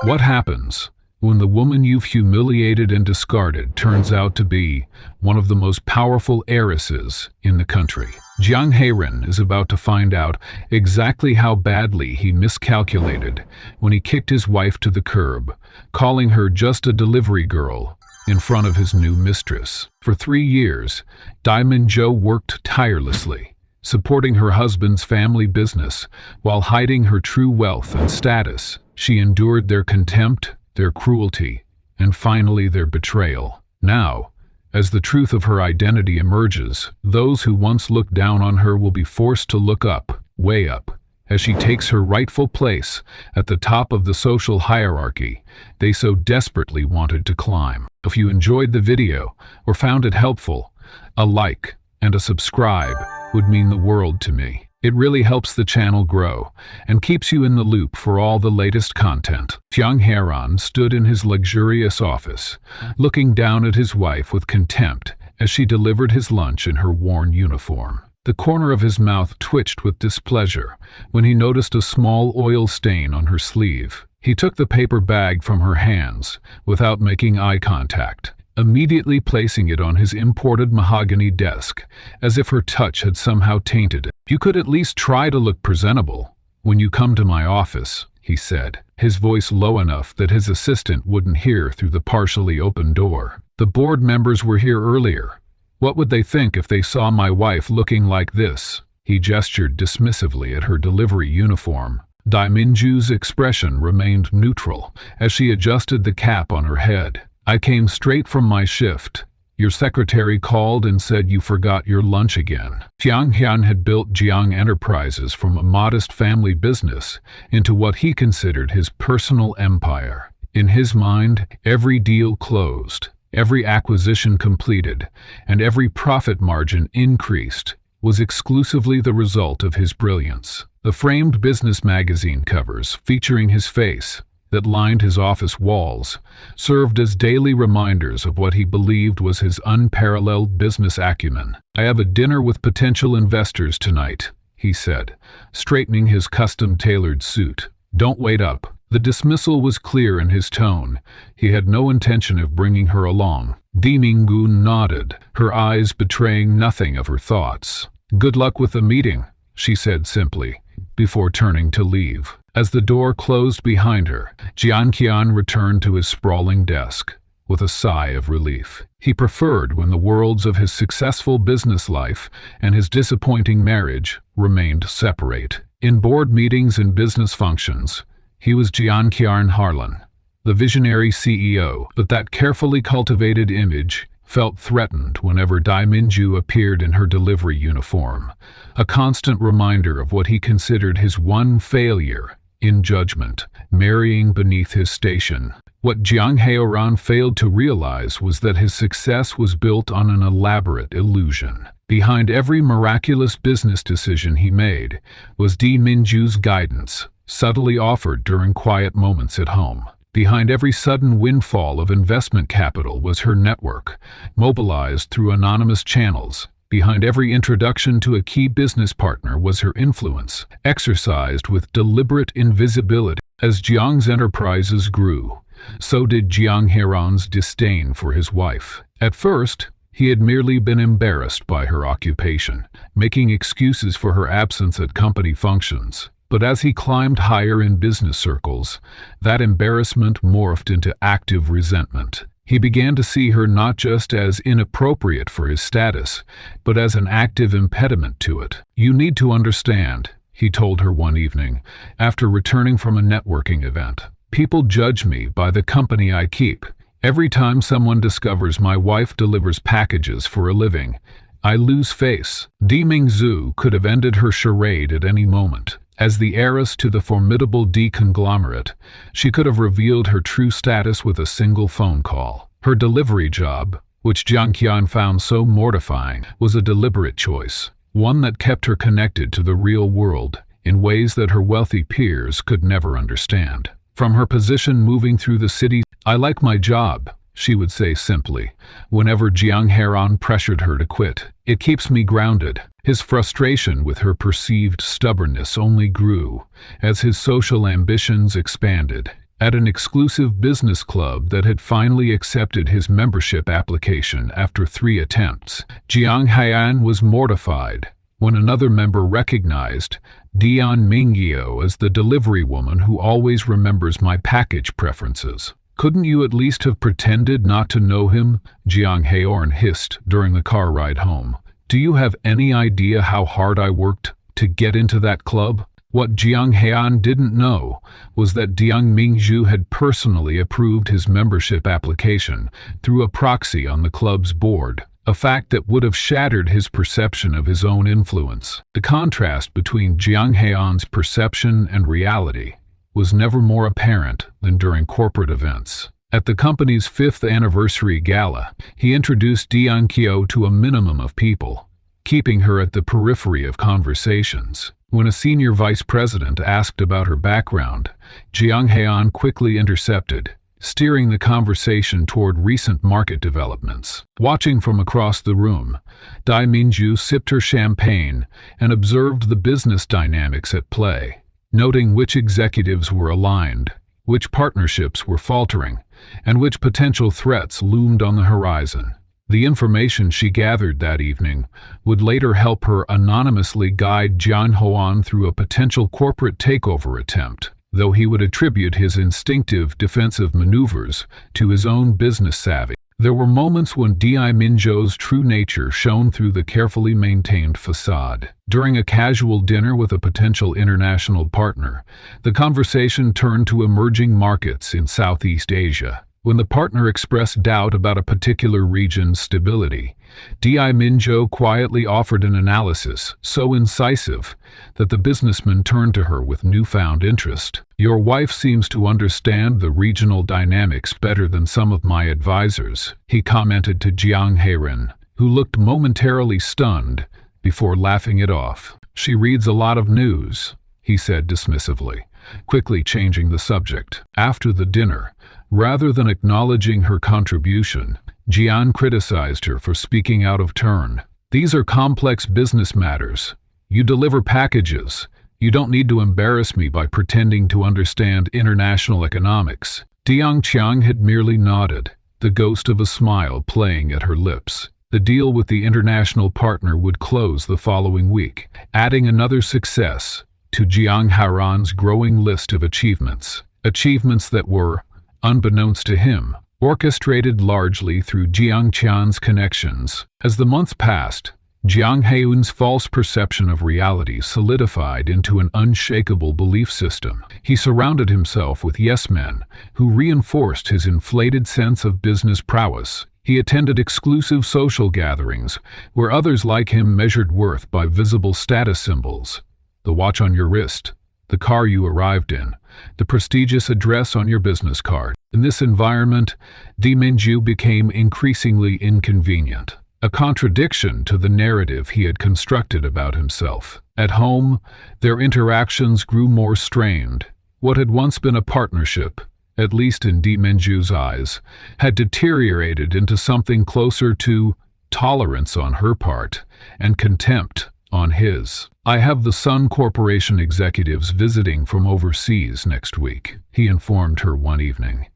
What happens when the woman you've humiliated and discarded turns out to be one of the most powerful heiresses in the country? Jiang Heiren is about to find out exactly how badly he miscalculated when he kicked his wife to the curb, calling her just a delivery girl in front of his new mistress. For 3 years, Diamond Zhou worked tirelessly, supporting her husband's family business while hiding her true wealth and status. She endured their contempt, their cruelty, and finally their betrayal. Now, as the truth of her identity emerges, those who once looked down on her will be forced to look up, way up, as she takes her rightful place at the top of the social hierarchy they so desperately wanted to climb. If you enjoyed the video or found it helpful, a like and a subscribe would mean the world to me. It really helps the channel grow and keeps you in the loop for all the latest content. Jiang Heiren stood in his luxurious office, looking down at his wife with contempt as she delivered his lunch in her worn uniform. The corner of his mouth twitched with displeasure when he noticed a small oil stain on her sleeve. He took the paper bag from her hands without making eye contact, immediately placing it on his imported mahogany desk, as if her touch had somehow tainted it. "You could at least try to look presentable when you come to my office," he said, his voice low enough that his assistant wouldn't hear through the partially open door. "The board members were here earlier. What would they think if they saw my wife looking like this?" He gestured dismissively at her delivery uniform. Diamond Zhou's expression remained neutral as she adjusted the cap on her head. "I came straight from my shift. Your secretary called and said you forgot your lunch again." Jiang Heiren had built Jiang Enterprises from a modest family business into what he considered his personal empire. In his mind, every deal closed, every acquisition completed, and every profit margin increased was exclusively the result of his brilliance. The framed business magazine covers featuring his face that lined his office walls served as daily reminders of what he believed was his unparalleled business acumen. "I have a dinner with potential investors tonight," he said, straightening his custom-tailored suit. "Don't wait up." The dismissal was clear in his tone. He had no intention of bringing her along. Dimingun nodded, her eyes betraying nothing of her thoughts. "Good luck with the meeting," she said simply, before turning to leave. As the door closed behind her, Jiang Qian returned to his sprawling desk with a sigh of relief. He preferred when the worlds of his successful business life and his disappointing marriage remained separate. In board meetings and business functions, he was Jiang Qian Harlan, the visionary CEO, but that carefully cultivated image felt threatened whenever Diamond Zhou appeared in her delivery uniform, a constant reminder of what he considered his one failure in judgment, marrying beneath his station. What Jiang Heiren failed to realize was that his success was built on an elaborate illusion. Behind every miraculous business decision he made was Diamond Zhou's guidance, subtly offered during quiet moments at home. Behind every sudden windfall of investment capital was her network, mobilized through anonymous channels. Behind every introduction to a key business partner was her influence, exercised with deliberate invisibility. As Jiang's enterprises grew, so did Jiang Heiren's disdain for his wife. At first, he had merely been embarrassed by her occupation, making excuses for her absence at company functions. But as he climbed higher in business circles, that embarrassment morphed into active resentment. He began to see her not just as inappropriate for his status, but as an active impediment to it. "You need to understand," he told her one evening, after returning from a networking event. "People judge me by the company I keep. Every time someone discovers my wife delivers packages for a living, I lose face." Diamond Zhou could have ended her charade at any moment. As the heiress to the formidable D conglomerate, she could have revealed her true status with a single phone call. Her delivery job, which Jiang Qian found so mortifying, was a deliberate choice, one that kept her connected to the real world in ways that her wealthy peers could never understand. From her position moving through the city, "I like my job," she would say simply, whenever Jiang Heiren pressured her to quit. "It keeps me grounded." His frustration with her perceived stubbornness only grew as his social ambitions expanded. at an exclusive business club that had finally accepted his membership application after 3 attempts. Jiang Haiyan was mortified when another member recognized Dian Mingyeo as the delivery woman who always remembers my package preferences. Couldn't you at least have pretended not to know him? Jiang Haiyan hissed during the car ride home. Do you have any idea how hard I worked to get into that club? What Jiang Haiyan didn't know was that Diang Mingzhu had personally approved his membership application through a proxy on the club's board, a fact that would have shattered his perception of his own influence. The contrast between Jiang Haiyan's perception and reality was never more apparent than during corporate events. At the company's 5th anniversary gala, he introduced Diang Qiu to a minimum of people, keeping her at the periphery of conversations. When a senior vice president asked about her background, Jiang Haiyan quickly intercepted, steering the conversation toward recent market developments. Watching from across the room, Dai Minju sipped her champagne and observed the business dynamics at play, noting which executives were aligned, which partnerships were faltering, and which potential threats loomed on the horizon. The information she gathered that evening would later help her anonymously guide Jiang Haiyan through a potential corporate takeover attempt, though he would attribute his instinctive defensive maneuvers to his own business savvy. There were moments when Dai Minzhu's true nature shone through the carefully maintained facade. During a casual dinner with a potential international partner, the conversation turned to emerging markets in Southeast Asia. When the partner expressed doubt about a particular region's stability, Dai Minzhu quietly offered an analysis so incisive that the businessman turned to her with newfound interest. Your wife seems to understand the regional dynamics better than some of my advisors, he commented to Jiang Haiyan, who looked momentarily stunned before laughing it off. She reads a lot of news, he said dismissively, quickly changing the subject. After the dinner, rather than acknowledging her contribution, Jian criticized her for speaking out of turn. These are complex business matters. You deliver packages. You don't need to embarrass me by pretending to understand international economics. Diang Qiang had merely nodded, the ghost of a smile playing at her lips. The deal with the international partner would close the following week, adding another success to Jiang Haiyan's growing list of achievements. Achievements that were, unbeknownst to him, orchestrated largely through Jiang Qian's connections. As the months passed, Jiang Haiyan's false perception of reality solidified into an unshakable belief system. He surrounded himself with yes-men who reinforced his inflated sense of business prowess. He attended exclusive social gatherings where others like him measured worth by visible status symbols: the watch on your wrist, the car you arrived in, the prestigious address on your business card. In this environment, Dai Minzhu became increasingly inconvenient, a contradiction to the narrative he had constructed about himself. At home, their interactions grew more strained. What had once been a partnership, at least in Dai Minzhu's eyes, had deteriorated into something closer to tolerance on her part and contempt on his. I have the Sun Corporation executives visiting from overseas next week, he informed her one evening.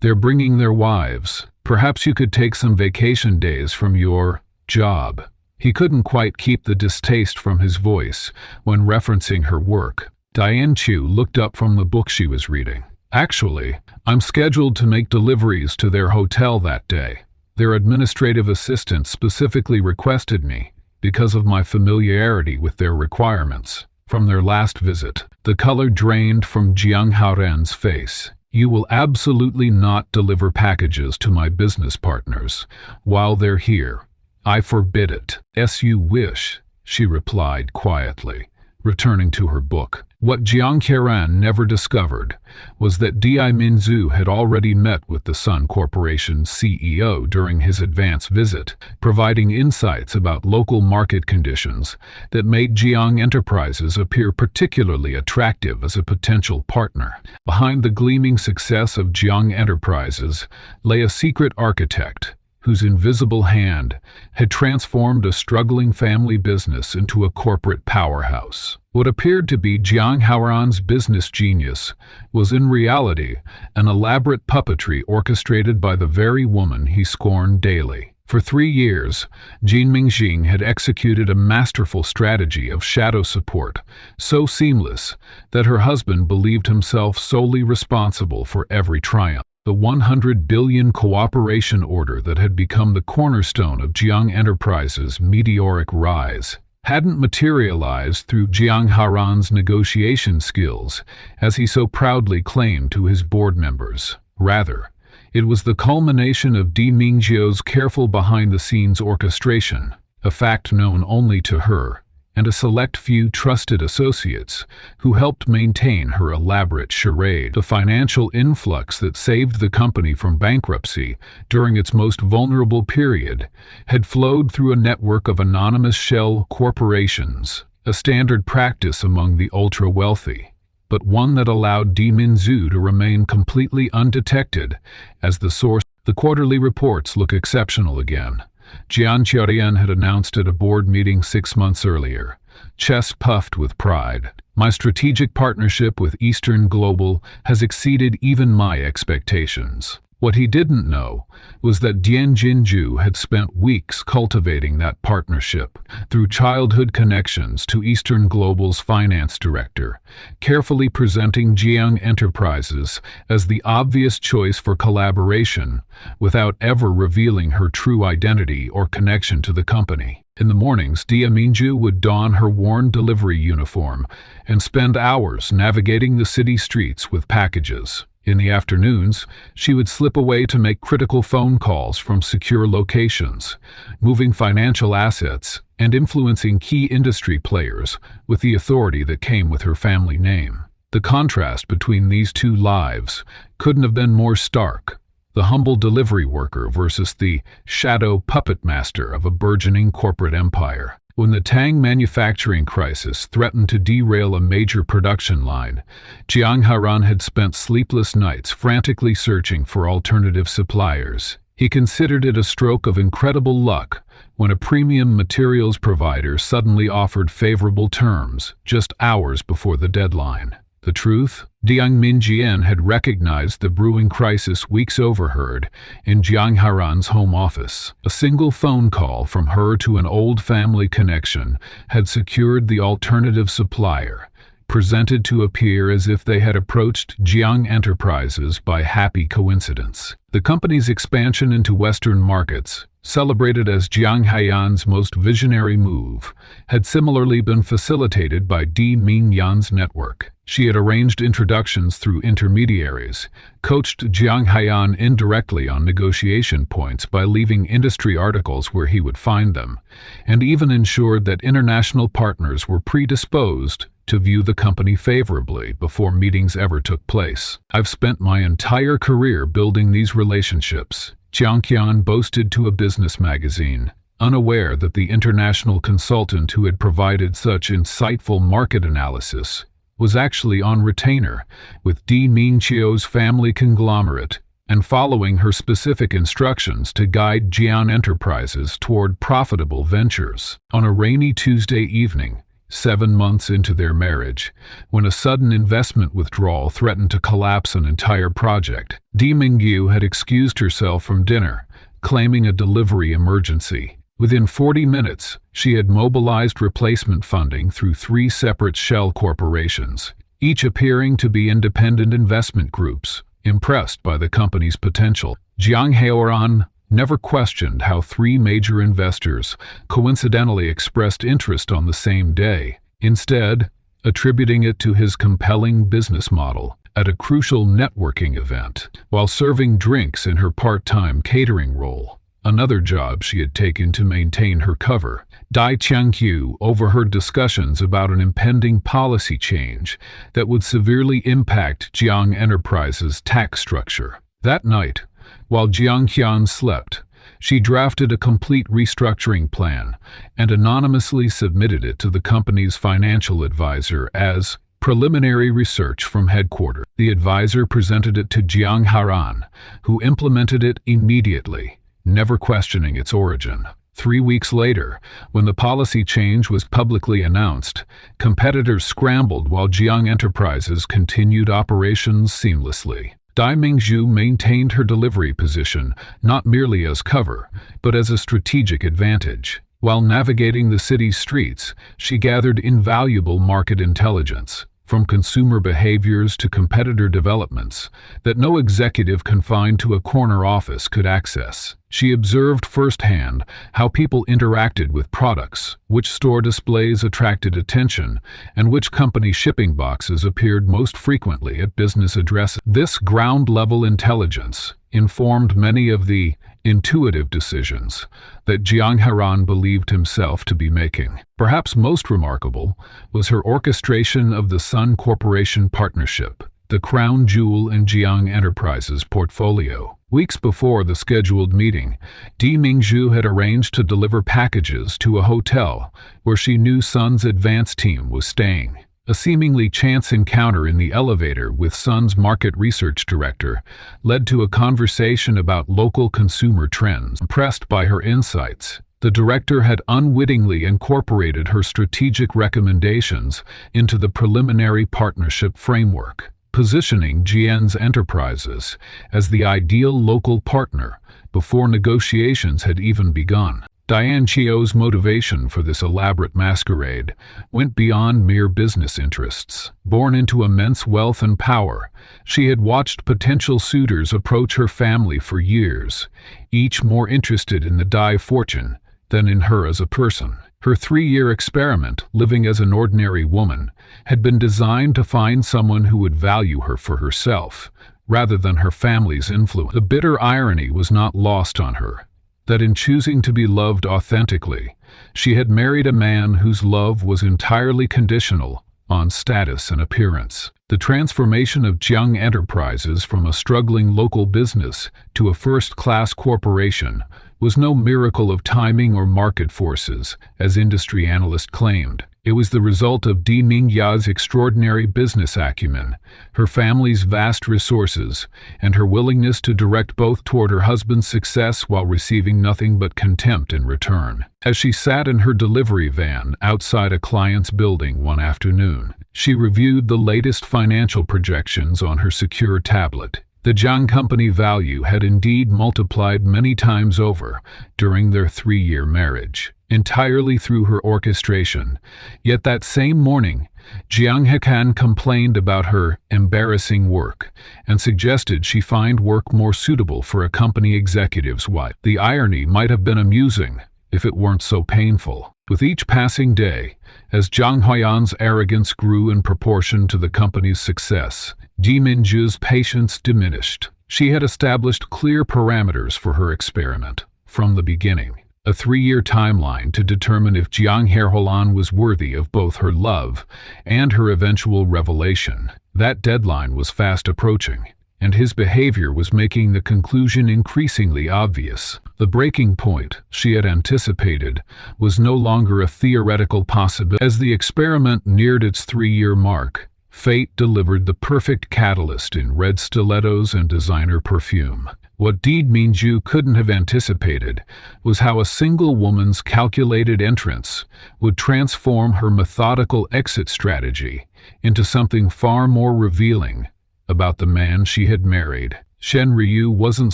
They're bringing their wives. Perhaps you could take some vacation days from your job. He couldn't quite keep the distaste from his voice when referencing her work. Diane Chu looked up from the book she was reading. Actually, I'm scheduled to make deliveries to their hotel that day. Their administrative assistant specifically requested me because of my familiarity with their requirements. From their last visit, the color drained from Jiang Haiyan's face. You will absolutely not deliver packages to my business partners while they're here. I forbid it. As you wish, she replied quietly, returning to her book. What Jiang Haiyan never discovered was that Dai Minzhu had already met with the Sun Corporation's CEO during his advance visit, providing insights about local market conditions that made Jiang Enterprises appear particularly attractive as a potential partner. Behind the gleaming success of Jiang Enterprises lay a secret architect whose invisible hand had transformed a struggling family business into a corporate powerhouse. What appeared to be Jiang Haoran's business genius was in reality an elaborate puppetry orchestrated by the very woman he scorned daily. For 3 years, Jin Mingjing had executed a masterful strategy of shadow support, so seamless that her husband believed himself solely responsible for every triumph. The 100 billion cooperation order that had become the cornerstone of Jiang Enterprises' meteoric rise hadn't materialized through Jiang Haoran's negotiation skills, as he so proudly claimed to his board members. Rather, it was the culmination of Di Mingjiu's careful behind-the-scenes orchestration, a fact known only to her and a select few trusted associates who helped maintain her elaborate charade. The financial influx that saved the company from bankruptcy during its most vulnerable period had flowed through a network of anonymous shell corporations, a standard practice among the ultra-wealthy, but one that allowed Di Minzu to remain completely undetected as the source. The quarterly reports look exceptional again. Jian Qiaodian had announced at a board meeting 6 months earlier, chest puffed with pride. My strategic partnership with Eastern Global has exceeded even my expectations. What he didn't know was that Dian Jinju had spent weeks cultivating that partnership through childhood connections to Eastern Global's finance director, carefully presenting Jiang Enterprises as the obvious choice for collaboration without ever revealing her true identity or connection to the company. In the mornings, Dia Minju would don her worn delivery uniform and spend hours navigating the city streets with packages. In the afternoons, she would slip away to make critical phone calls from secure locations, moving financial assets and influencing key industry players with the authority that came with her family name. The contrast between these two lives couldn't have been more stark. The humble delivery worker versus the shadow puppet master of a burgeoning corporate empire. When the Tang manufacturing crisis threatened to derail a major production line, Jiang Haoran had spent sleepless nights frantically searching for alternative suppliers. He considered it a stroke of incredible luck when a premium materials provider suddenly offered favorable terms just hours before the deadline. The truth? Diang Minjian had recognized the brewing crisis weeks overheard in Jiang Haoran's home office. A single phone call from her to an old family connection had secured the alternative supplier, presented to appear as if they had approached Jiang Enterprises by happy coincidence. The company's expansion into Western markets, celebrated as Jiang Haoran's most visionary move, had similarly been facilitated by Di Mingyan's network. She had arranged introductions through intermediaries, coached Jiang Haoran indirectly on negotiation points by leaving industry articles where he would find them, and even ensured that international partners were predisposed to view the company favorably before meetings ever took place. I've spent my entire career building these relationships, Jiang Qian boasted to a business magazine, unaware that the international consultant who had provided such insightful market analysis was actually on retainer with Di Mingqiu's family conglomerate and following her specific instructions to guide Jian Enterprises toward profitable ventures. On a rainy Tuesday evening, 7 months into their marriage, when a sudden investment withdrawal threatened to collapse an entire project, Di Mingyu had excused herself from dinner, claiming a delivery emergency. Within 40 minutes, she had mobilized replacement funding through 3 separate shell corporations, each appearing to be independent investment groups, impressed by the company's potential. Jiang Haoran never questioned how 3 major investors coincidentally expressed interest on the same day, instead attributing it to his compelling business model. At a crucial networking event, while serving drinks in her part-time catering role, another job she had taken to maintain her cover, Dai Qiangqiu overheard discussions about an impending policy change that would severely impact Jiang Enterprises' tax structure. That night, while Jiang Qian slept, she drafted a complete restructuring plan and anonymously submitted it to the company's financial advisor as preliminary research from headquarters. The advisor presented it to Jiang Haoran, who implemented it immediately, never questioning its origin. 3 weeks later, when the policy change was publicly announced, competitors scrambled while Jiang Enterprises continued operations seamlessly. Dai Mingzhu maintained her delivery position not merely as cover, but as a strategic advantage. While navigating the city's streets, she gathered invaluable market intelligence, from consumer behaviors to competitor developments, that no executive confined to a corner office could access. She observed firsthand how people interacted with products, which store displays attracted attention, and which company shipping boxes appeared most frequently at business addresses. This ground-level intelligence informed many of the intuitive decisions that Jiang Heran believed himself to be making. Perhaps most remarkable was her orchestration of the Sun Corporation partnership, the crown jewel in Jiang Enterprises' portfolio. Weeks before the scheduled meeting, Di Mingzhu had arranged to deliver packages to a hotel where she knew Sun's advance team was staying. A seemingly chance encounter in the elevator with Sun's market research director led to a conversation about local consumer trends. Impressed by her insights, the director had unwittingly incorporated her strategic recommendations into the preliminary partnership framework, positioning Jiang's Enterprises as the ideal local partner before negotiations had even begun. Diane Chio's motivation for this elaborate masquerade went beyond mere business interests. Born into immense wealth and power, she had watched potential suitors approach her family for years, each more interested in the Dai fortune than in her as a person. Her 3-year experiment, living as an ordinary woman, had been designed to find someone who would value her for herself, rather than her family's influence. The bitter irony was not lost on her, that in choosing to be loved authentically, she had married a man whose love was entirely conditional on status and appearance. The transformation of Jiang Enterprises from a struggling local business to a first-class corporation was no miracle of timing or market forces, as industry analysts claimed. It was the result of Di Mingya's extraordinary business acumen, her family's vast resources, and her willingness to direct both toward her husband's success while receiving nothing but contempt in return. As she sat in her delivery van outside a client's building one afternoon, she reviewed the latest financial projections on her secure tablet. The Jiang Company value had indeed multiplied many times over during their 3-year marriage, entirely through her orchestration. Yet that same morning, Jiang Hekan complained about her embarrassing work and suggested she find work more suitable for a company executive's wife. The irony might have been amusing if it weren't so painful. With each passing day, as Jiang Huayan's arrogance grew in proportion to the company's success, Di Mingzhu's patience diminished. She had established clear parameters for her experiment from the beginning, a 3-year timeline to determine if Jiang Heran was worthy of both her love and her eventual revelation. That deadline was fast approaching, and his behavior was making the conclusion increasingly obvious. The breaking point, she had anticipated, was no longer a theoretical possibility. As the experiment neared its 3-year mark, fate delivered the perfect catalyst in red stilettos and designer perfume. What Di Mingzhu couldn't have anticipated was how a single woman's calculated entrance would transform her methodical exit strategy into something far more revealing about the man she had married. Shen Ryu wasn't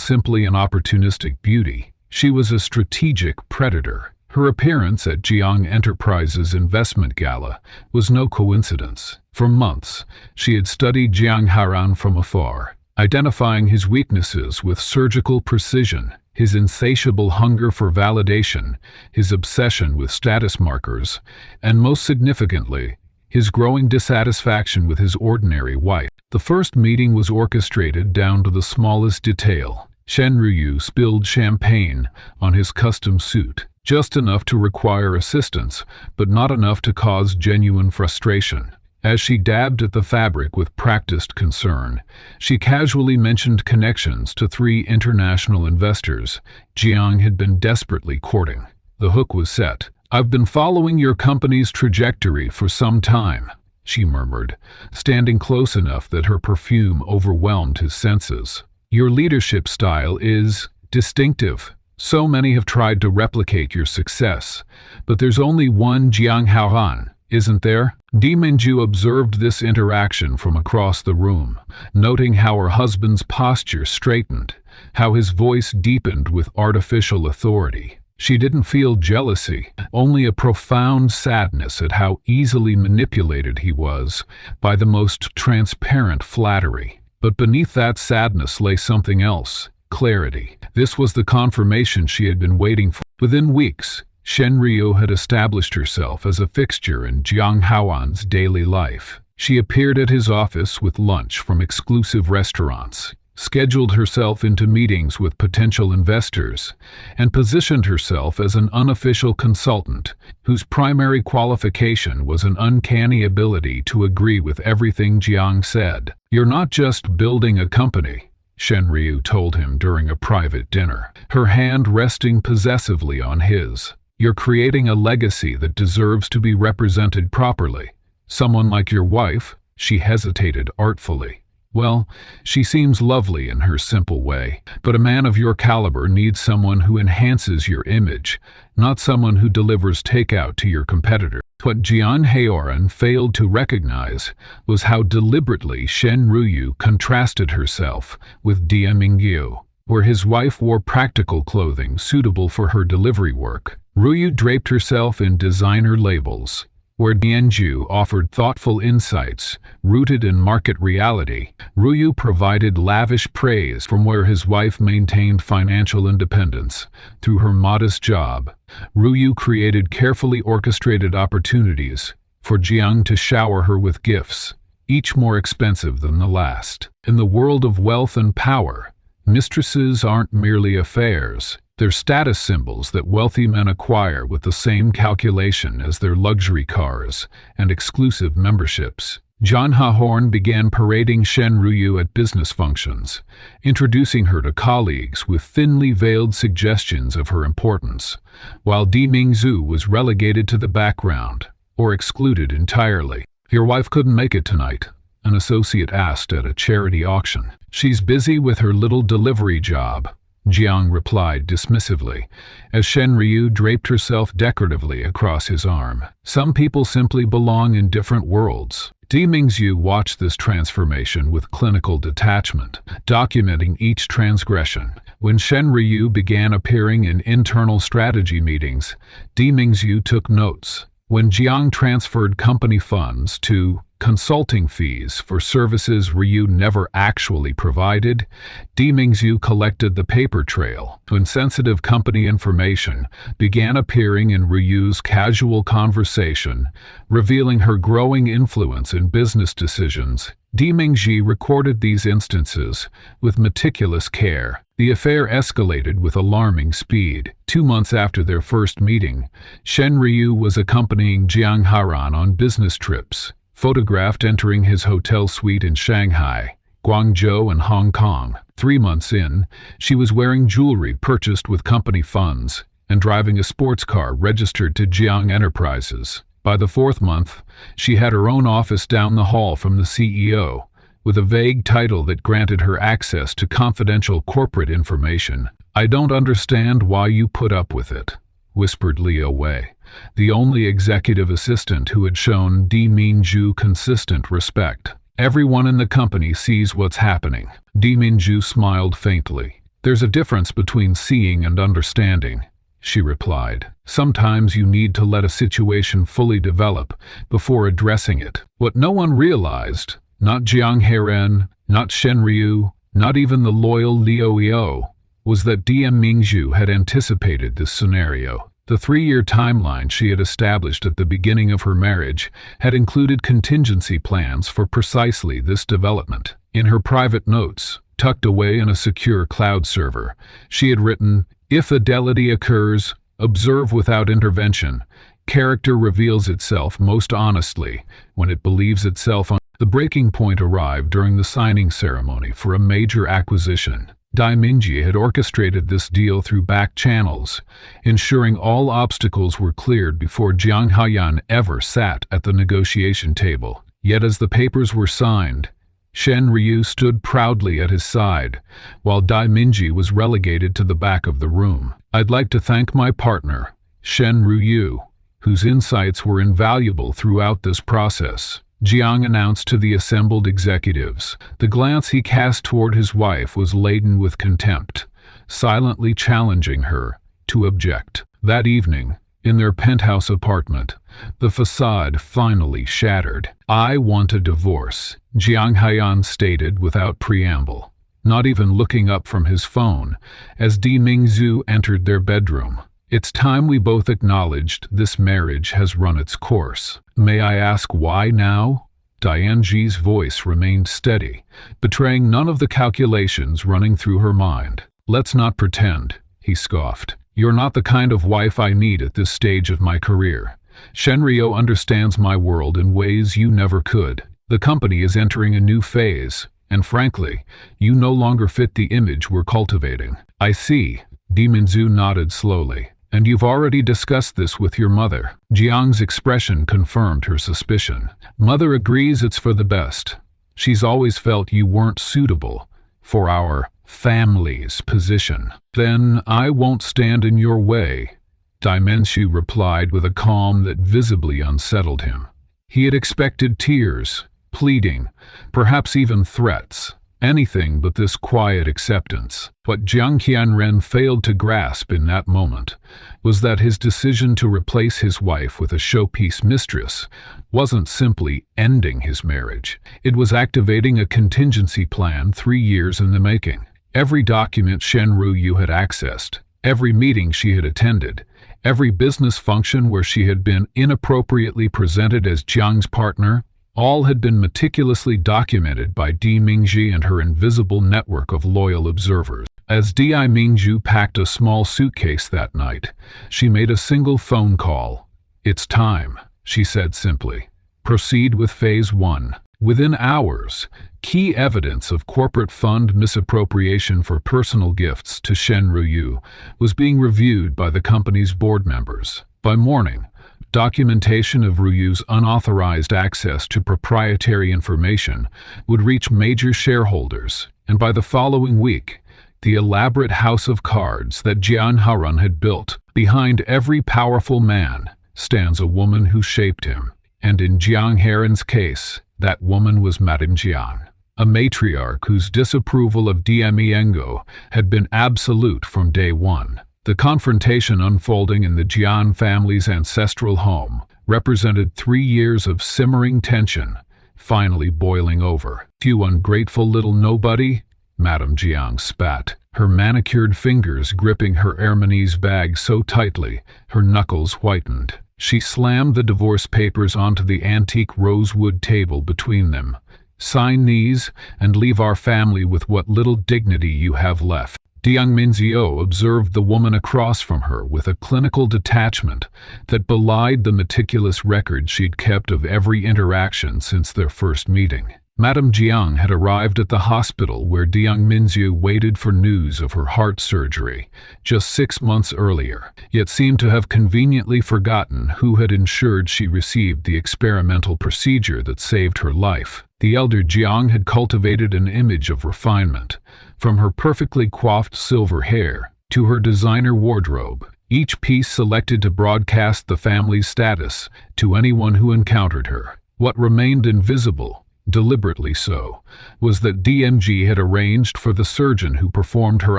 simply an opportunistic beauty. She was a strategic predator. Her appearance at Jiang Enterprises' investment gala was no coincidence. For months, she had studied Jiang Heran from afar, identifying his weaknesses with surgical precision, his insatiable hunger for validation, his obsession with status markers, and most significantly, his growing dissatisfaction with his ordinary wife. The first meeting was orchestrated down to the smallest detail. Shen Ryu spilled champagne on his custom suit, just enough to require assistance, but not enough to cause genuine frustration. As she dabbed at the fabric with practiced concern, she casually mentioned connections to 3 international investors Jiang had been desperately courting. The hook was set. "I've been following your company's trajectory for some time," she murmured, standing close enough that her perfume overwhelmed his senses. "Your leadership style is distinctive, So many have tried to replicate your success, but there's only one Jiang Haohan, isn't there? Di Mingju observed this interaction from across the room, noting how her husband's posture straightened, how his voice deepened with artificial authority. She didn't feel jealousy, only a profound sadness at how easily manipulated he was by the most transparent flattery. But beneath that sadness lay something else, clarity. This was the confirmation she had been waiting for. Within weeks, Shen Ryu had established herself as a fixture in Jiang Haohan's daily life. She appeared at his office with lunch from exclusive restaurants, scheduled herself into meetings with potential investors, and positioned herself as an unofficial consultant whose primary qualification was an uncanny ability to agree with everything Jiang said. "You're not just building a company," Shen Ryu told him during a private dinner, her hand resting possessively on his. "You're creating a legacy that deserves to be represented properly. Someone like your wife," she hesitated artfully. "Well, she seems lovely in her simple way, but a man of your caliber needs someone who enhances your image, not someone who delivers takeout to your competitor." What Jian Haoran failed to recognize was how deliberately Shen Ryu contrasted herself with Di Mingyu. Where his wife wore practical clothing suitable for her delivery work, Ryu draped herself in designer labels. Where Dianju offered thoughtful insights rooted in market reality, Ryu provided lavish praise. From where his wife maintained financial independence through her modest job, Ryu created carefully orchestrated opportunities for Jiang to shower her with gifts, each more expensive than the last. In the world of wealth and power, mistresses aren't merely affairs. They're status symbols that wealthy men acquire with the same calculation as their luxury cars and exclusive memberships. John Hahorn began parading Shen Ryu at business functions, introducing her to colleagues with thinly veiled suggestions of her importance, while Di Mingzu was relegated to the background or excluded entirely. "Your wife couldn't make it tonight?" an associate asked at a charity auction. "She's busy with her little delivery job," Jiang replied dismissively, as Shen Ryu draped herself decoratively across his arm. "Some people simply belong in different worlds." Di Mingzu watched this transformation with clinical detachment, documenting each transgression. When Shen Ryu began appearing in internal strategy meetings, Di Mingzu took notes. When Jiang transferred company funds to consulting fees for services Ryu never actually provided, Di Mingzu collected the paper trail. When sensitive company information began appearing in Ryu's casual conversation, revealing her growing influence in business decisions, Di Mingzu recorded these instances with meticulous care. The affair escalated with alarming speed. 2 months after their first meeting, Shen Ryu was accompanying Jiang Haran on business trips, photographed entering his hotel suite in Shanghai, Guangzhou, and Hong Kong. 3 months in, she was wearing jewelry purchased with company funds and driving a sports car registered to Jiang Enterprises. By the 4th month, she had her own office down the hall from the CEO, with a vague title that granted her access to confidential corporate information. "I don't understand why you put up with it," whispered Liu Wei, the only executive assistant who had shown Di Mingzu consistent respect. "Everyone in the company sees what's happening." Di Mingzu smiled faintly. "There's a difference between seeing and understanding," she replied. "Sometimes you need to let a situation fully develop before addressing it." What no one realized, not Jiang Heiren, not Shen Ryu, not even the loyal Liu Yeo, was that Di Mingzu had anticipated this scenario. The 3-year timeline she had established at the beginning of her marriage had included contingency plans for precisely this development. In her private notes, tucked away in a secure cloud server, she had written, "If fidelity occurs, observe without intervention. Character reveals itself most honestly when it believes itself on." The breaking point arrived during the signing ceremony for a major acquisition. Di Mingzu had orchestrated this deal through back channels, ensuring all obstacles were cleared before Jiang Haoyan ever sat at the negotiation table. Yet as the papers were signed, Shen Ryu stood proudly at his side, while Dai Minji was relegated to the back of the room. I'd like to thank my partner, Shen Ryu, whose insights were invaluable throughout this process, Jiang announced to the assembled executives. The glance he cast toward his wife was laden with contempt, silently challenging her to object. That evening, in their penthouse apartment, the facade finally shattered. I want a divorce, Jiang Haiyan stated without preamble, not even looking up from his phone, as Di Mingzhu entered their bedroom. It's time we both acknowledged this marriage has run its course. May I ask why now? Dianji's voice remained steady, betraying none of the calculations running through her mind. Let's not pretend, he scoffed. You're not the kind of wife I need at this stage of my career. Shenryo understands my world in ways you never could. The company is entering a new phase, and frankly, you no longer fit the image we're cultivating. I see, Di Minzhu nodded slowly. And you've already discussed this with your mother. Jiang's expression confirmed her suspicion. Mother agrees it's for the best. She's always felt you weren't suitable for our family's position. Then I won't stand in your way, Dai Minzhu replied with a calm that visibly unsettled him. He had expected tears, pleading, perhaps even threats. Anything but this quiet acceptance. What Jiang Qianren failed to grasp in that moment was that his decision to replace his wife with a showpiece mistress wasn't simply ending his marriage. It was activating a contingency plan 3 years in the making. Every document Shen Ryu had accessed, every meeting she had attended, every business function where she had been inappropriately presented as Jiang's partner, all had been meticulously documented by Di Mingzhi and her invisible network of loyal observers. As Di Mingzhu packed a small suitcase that night, she made a single phone call. It's time, she said simply. Proceed with Phase 1. Within hours, key evidence of corporate fund misappropriation for personal gifts to Shen Ryu was being reviewed by the company's board members. By morning, documentation of Ryu's unauthorized access to proprietary information would reach major shareholders, and by the following week, the elaborate house of cards that Jian Harun had built. Behind every powerful man stands a woman who shaped him, and in Jiang Heron's case, that woman was Madame Jian, a matriarch whose disapproval of Diemiengo had been absolute from day one. The confrontation unfolding in the Jian family's ancestral home represented 3 years of simmering tension, finally boiling over. You ungrateful little nobody, Madame Jiang spat, her manicured fingers gripping her Hermes bag so tightly her knuckles whitened. She slammed the divorce papers onto the antique rosewood table between them. Sign these and leave our family with what little dignity you have left. Diang Minzio observed the woman across from her with a clinical detachment that belied the meticulous record she'd kept of every interaction since their first meeting. Madame Jiang had arrived at the hospital where Diang Minzio waited for news of her heart surgery just 6 months earlier, yet seemed to have conveniently forgotten who had ensured she received the experimental procedure that saved her life. The elder Jiang had cultivated an image of refinement, from her perfectly coiffed silver hair to her designer wardrobe, each piece selected to broadcast the family's status to anyone who encountered her. What remained invisible, deliberately so, was that DMG had arranged for the surgeon who performed her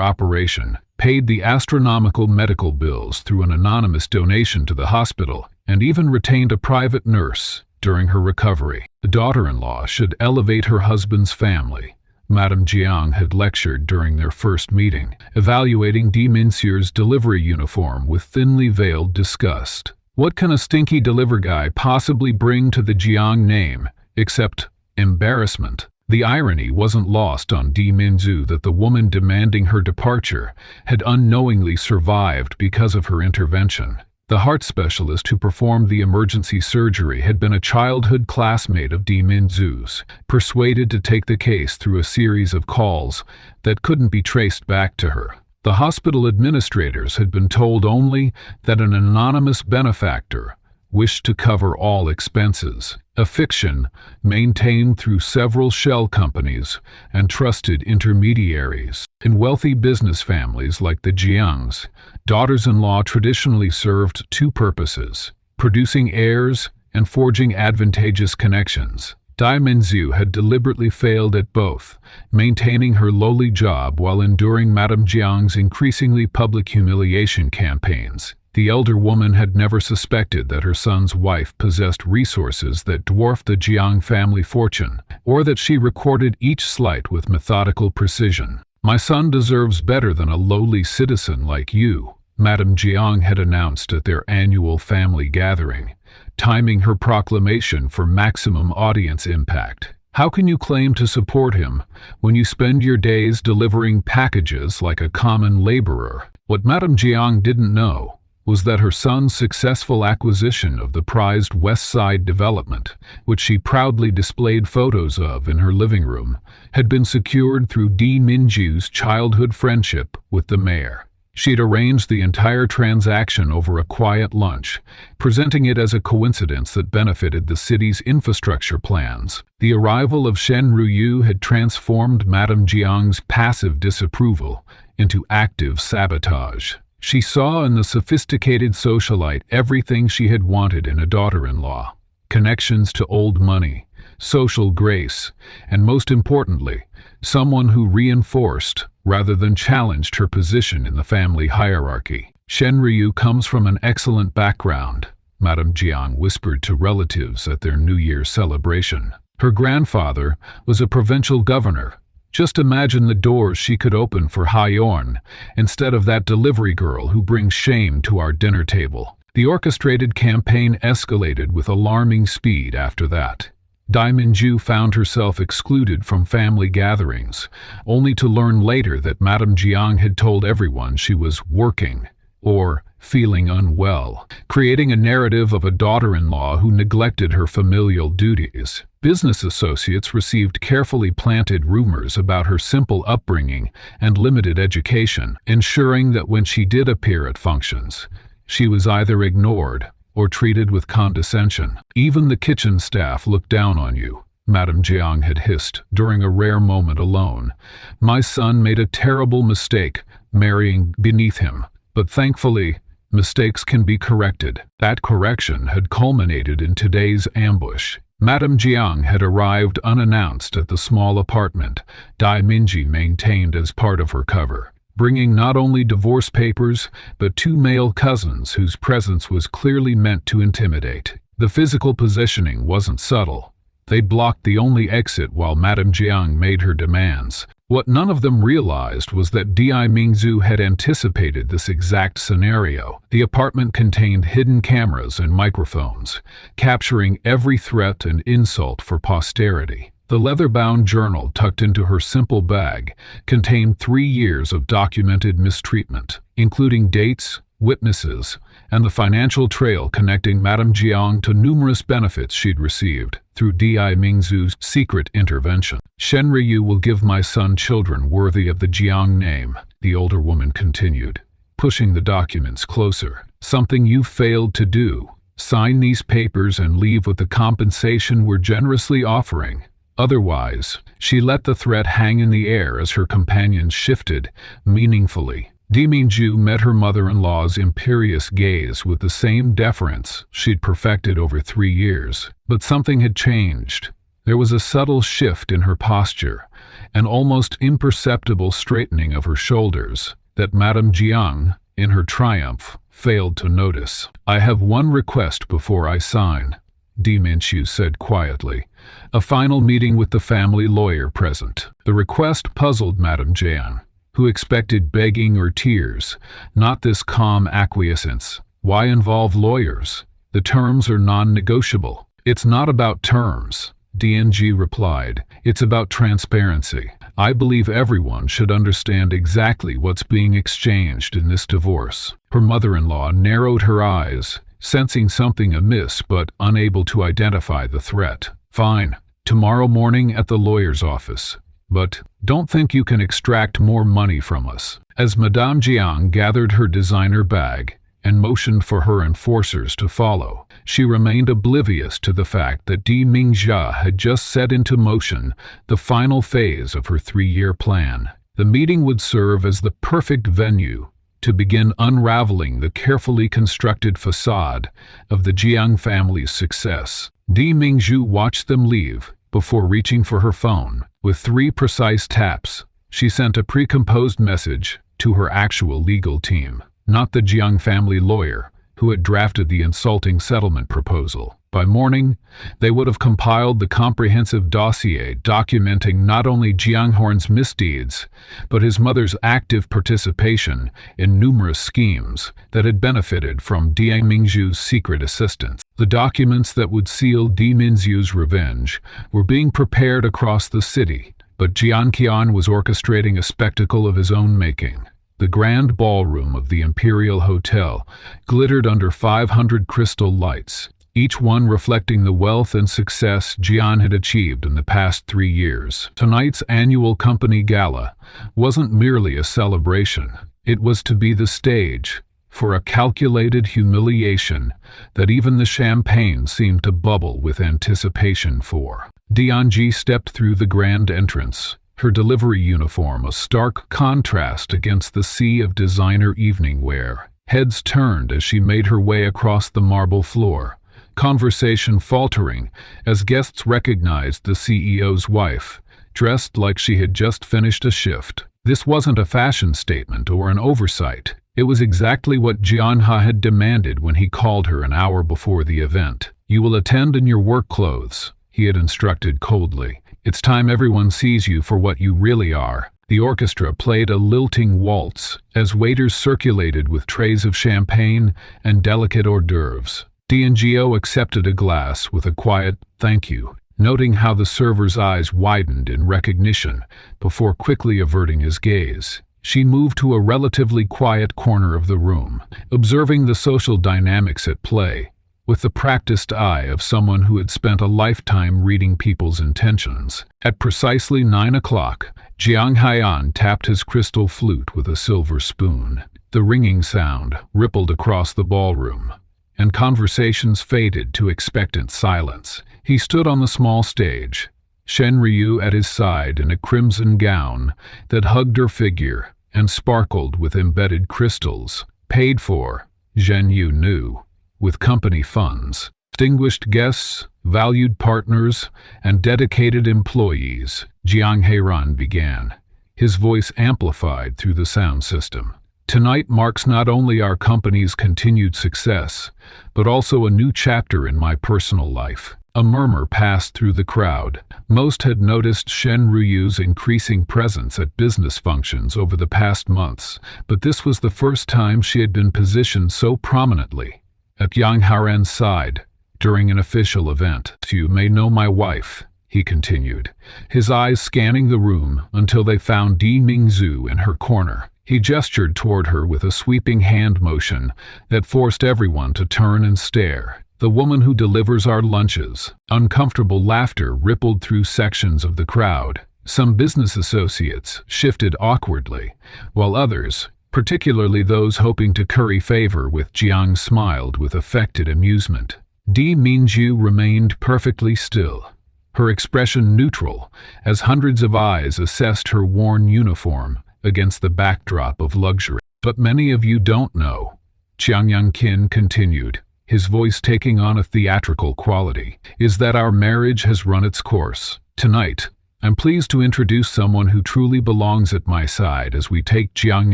operation, paid the astronomical medical bills through an anonymous donation to the hospital, and even retained a private nurse during her recovery. The daughter-in-law should elevate her husband's family, Madame Jiang had lectured during their first meeting, evaluating Di Minzhu's delivery uniform with thinly veiled disgust. What can a stinky deliver guy possibly bring to the Jiang name, except embarrassment? The irony wasn't lost on Di Minzhu that the woman demanding her departure had unknowingly survived because of her intervention. The heart specialist who performed the emergency surgery had been a childhood classmate of Di Minzhu's, persuaded to take the case through a series of calls that couldn't be traced back to her. The hospital administrators had been told only that an anonymous benefactor wished to cover all expenses, a fiction maintained through several shell companies and trusted intermediaries. In wealthy business families like the Jiangs, daughters-in-law traditionally served two purposes: producing heirs and forging advantageous connections. Dai Minzu had deliberately failed at both, maintaining her lowly job while enduring Madame Jiang's increasingly public humiliation campaigns. The elder woman had never suspected that her son's wife possessed resources that dwarfed the Jiang family fortune, or that she recorded each slight with methodical precision. "My son deserves better than a lowly citizen like you," Madame Jiang had announced at their annual family gathering, timing her proclamation for maximum audience impact. "How can you claim to support him when you spend your days delivering packages like a common laborer?" What Madame Jiang didn't know was that her son's successful acquisition of the prized West Side development, which she proudly displayed photos of in her living room, had been secured through Di Minju's childhood friendship with the mayor. She'd arranged the entire transaction over a quiet lunch, presenting it as a coincidence that benefited the city's infrastructure plans. The arrival of Shen Ruyu had transformed Madame Jiang's passive disapproval into active sabotage. She saw in the sophisticated socialite everything she had wanted in a daughter-in-law: connections to old money, social grace, and most importantly, someone who reinforced rather than challenged her position in the family hierarchy. "Shen Ryu comes from an excellent background," Madame Jiang whispered to relatives at their New Year's celebration. "Her grandfather was a provincial governor. Just imagine the doors she could open for Hayorn instead of that delivery girl who brings shame to our dinner table." The orchestrated campaign escalated with alarming speed after that. Dai Minju found herself excluded from family gatherings, only to learn later that Madame Jiang had told everyone she was working or feeling unwell, creating a narrative of a daughter-in-law who neglected her familial duties. Business associates received carefully planted rumors about her simple upbringing and limited education, ensuring that when she did appear at functions, she was either ignored or treated with condescension. "Even the kitchen staff looked down on you," Madame Jiang had hissed during a rare moment alone. "My son made a terrible mistake marrying beneath him, but thankfully, mistakes can be corrected." That correction had culminated in today's ambush. Madame Jiang had arrived unannounced at the small apartment Dai Minji maintained as part of her cover, bringing not only divorce papers, but two male cousins whose presence was clearly meant to intimidate. The physical positioning wasn't subtle. They blocked the only exit while Madame Jiang made her demands. What none of them realized was that Di Mingzu had anticipated this exact scenario. The apartment contained hidden cameras and microphones, capturing every threat and insult for posterity. The leather-bound journal tucked into her simple bag contained 3 years of documented mistreatment, including dates, witnesses, and the financial trail connecting Madame Jiang to numerous benefits she'd received through Di Mingzu's secret intervention. "Shen Ryu will give my son children worthy of the Jiang name," the older woman continued, pushing the documents closer. "Something you failed to do. Sign these papers and leave with the compensation we're generously offering. Otherwise," she let the threat hang in the air as her companions shifted meaningfully. Di Mingju met her mother-in-law's imperious gaze with the same deference she'd perfected over 3 years. But something had changed. There was a subtle shift in her posture, an almost imperceptible straightening of her shoulders that Madame Jiang, in her triumph, failed to notice. "I have one request before I sign," Di Minju said quietly. "A final meeting with the family lawyer present." The request puzzled Madame Jiang, who expected begging or tears, not this calm acquiescence. "Why involve lawyers? The terms are non-negotiable." "It's not about terms," DNG replied. "It's about transparency. I believe everyone should understand exactly what's being exchanged in this divorce." Her mother-in-law narrowed her eyes, sensing something amiss but unable to identify the threat. "Fine. Tomorrow morning at the lawyer's office. But don't think you can extract more money from us." As Madame Jiang gathered her designer bag and motioned for her enforcers to follow, She remained oblivious to the fact that Di Mingjia had just set into motion the final phase of her 3-year plan. The meeting would serve as the perfect venue to begin unraveling the carefully constructed facade of the Jiang family's success. Di Mingzhu watched them leave before reaching for her phone. With 3 precise taps, she sent a pre-composed message to her actual legal team, not the Jiang family lawyer who had drafted the insulting settlement proposal. By morning, they would have compiled the comprehensive dossier documenting not only Jiang Horn's misdeeds, but his mother's active participation in numerous schemes that had benefited from Di Mingzhu's secret assistance. The documents that would seal Di Mingzhu's revenge were being prepared across the city, but Jiang Qian was orchestrating a spectacle of his own making. The grand ballroom of the Imperial Hotel glittered under 500 crystal lights, each one reflecting the wealth and success Jian had achieved in the past 3 years. Tonight's annual company gala wasn't merely a celebration. It was to be the stage for a calculated humiliation that even the champagne seemed to bubble with anticipation for. Dianji stepped through the grand entrance, her delivery uniform a stark contrast against the sea of designer evening wear. Heads turned as she made her way across the marble floor, conversation faltering as guests recognized the CEO's wife, dressed like she had just finished a shift. This wasn't a fashion statement or an oversight. It was exactly what Jianha had demanded when he called her an hour before the event. "You will attend in your work clothes," he had instructed coldly. "It's time everyone sees you for what you really are." The orchestra played a lilting waltz as waiters circulated with trays of champagne and delicate hors d'oeuvres. Diangio accepted a glass with a quiet "thank you," noting how the server's eyes widened in recognition before quickly averting his gaze. She moved to a relatively quiet corner of the room, observing the social dynamics at play with the practiced eye of someone who had spent a lifetime reading people's intentions. At precisely 9 o'clock, Jiang Haiyan tapped his crystal flute with a silver spoon. The ringing sound rippled across the ballroom, and conversations faded to expectant silence. He stood on the small stage, Shen Ryu at his side in a crimson gown that hugged her figure and sparkled with embedded crystals. Paid for, Zhen Yu knew, with company funds. Distinguished guests, valued partners, and dedicated employees, Jiang Heiran began, his voice amplified through the sound system. "Tonight marks not only our company's continued success, but also a new chapter in my personal life." A murmur passed through the crowd. Most had noticed Shen Ruyu's increasing presence at business functions over the past months, but this was the first time she had been positioned so prominently at Yang Haren's side during an official event. "You may know my wife," he continued, his eyes scanning the room until they found Di Mingzhu in her corner. He gestured toward her with a sweeping hand motion that forced everyone to turn and stare. "The woman who delivers our lunches." Uncomfortable laughter rippled through sections of the crowd. Some business associates shifted awkwardly, while others, particularly those hoping to curry favor with Jiang, smiled with affected amusement. Di Mingzhu remained perfectly still, her expression neutral as hundreds of eyes assessed her worn uniform against the backdrop of luxury. "But many of you don't know," Jiang Yangqin continued, his voice taking on a theatrical quality, "is that our marriage has run its course. Tonight, I'm pleased to introduce someone who truly belongs at my side as we take Jiang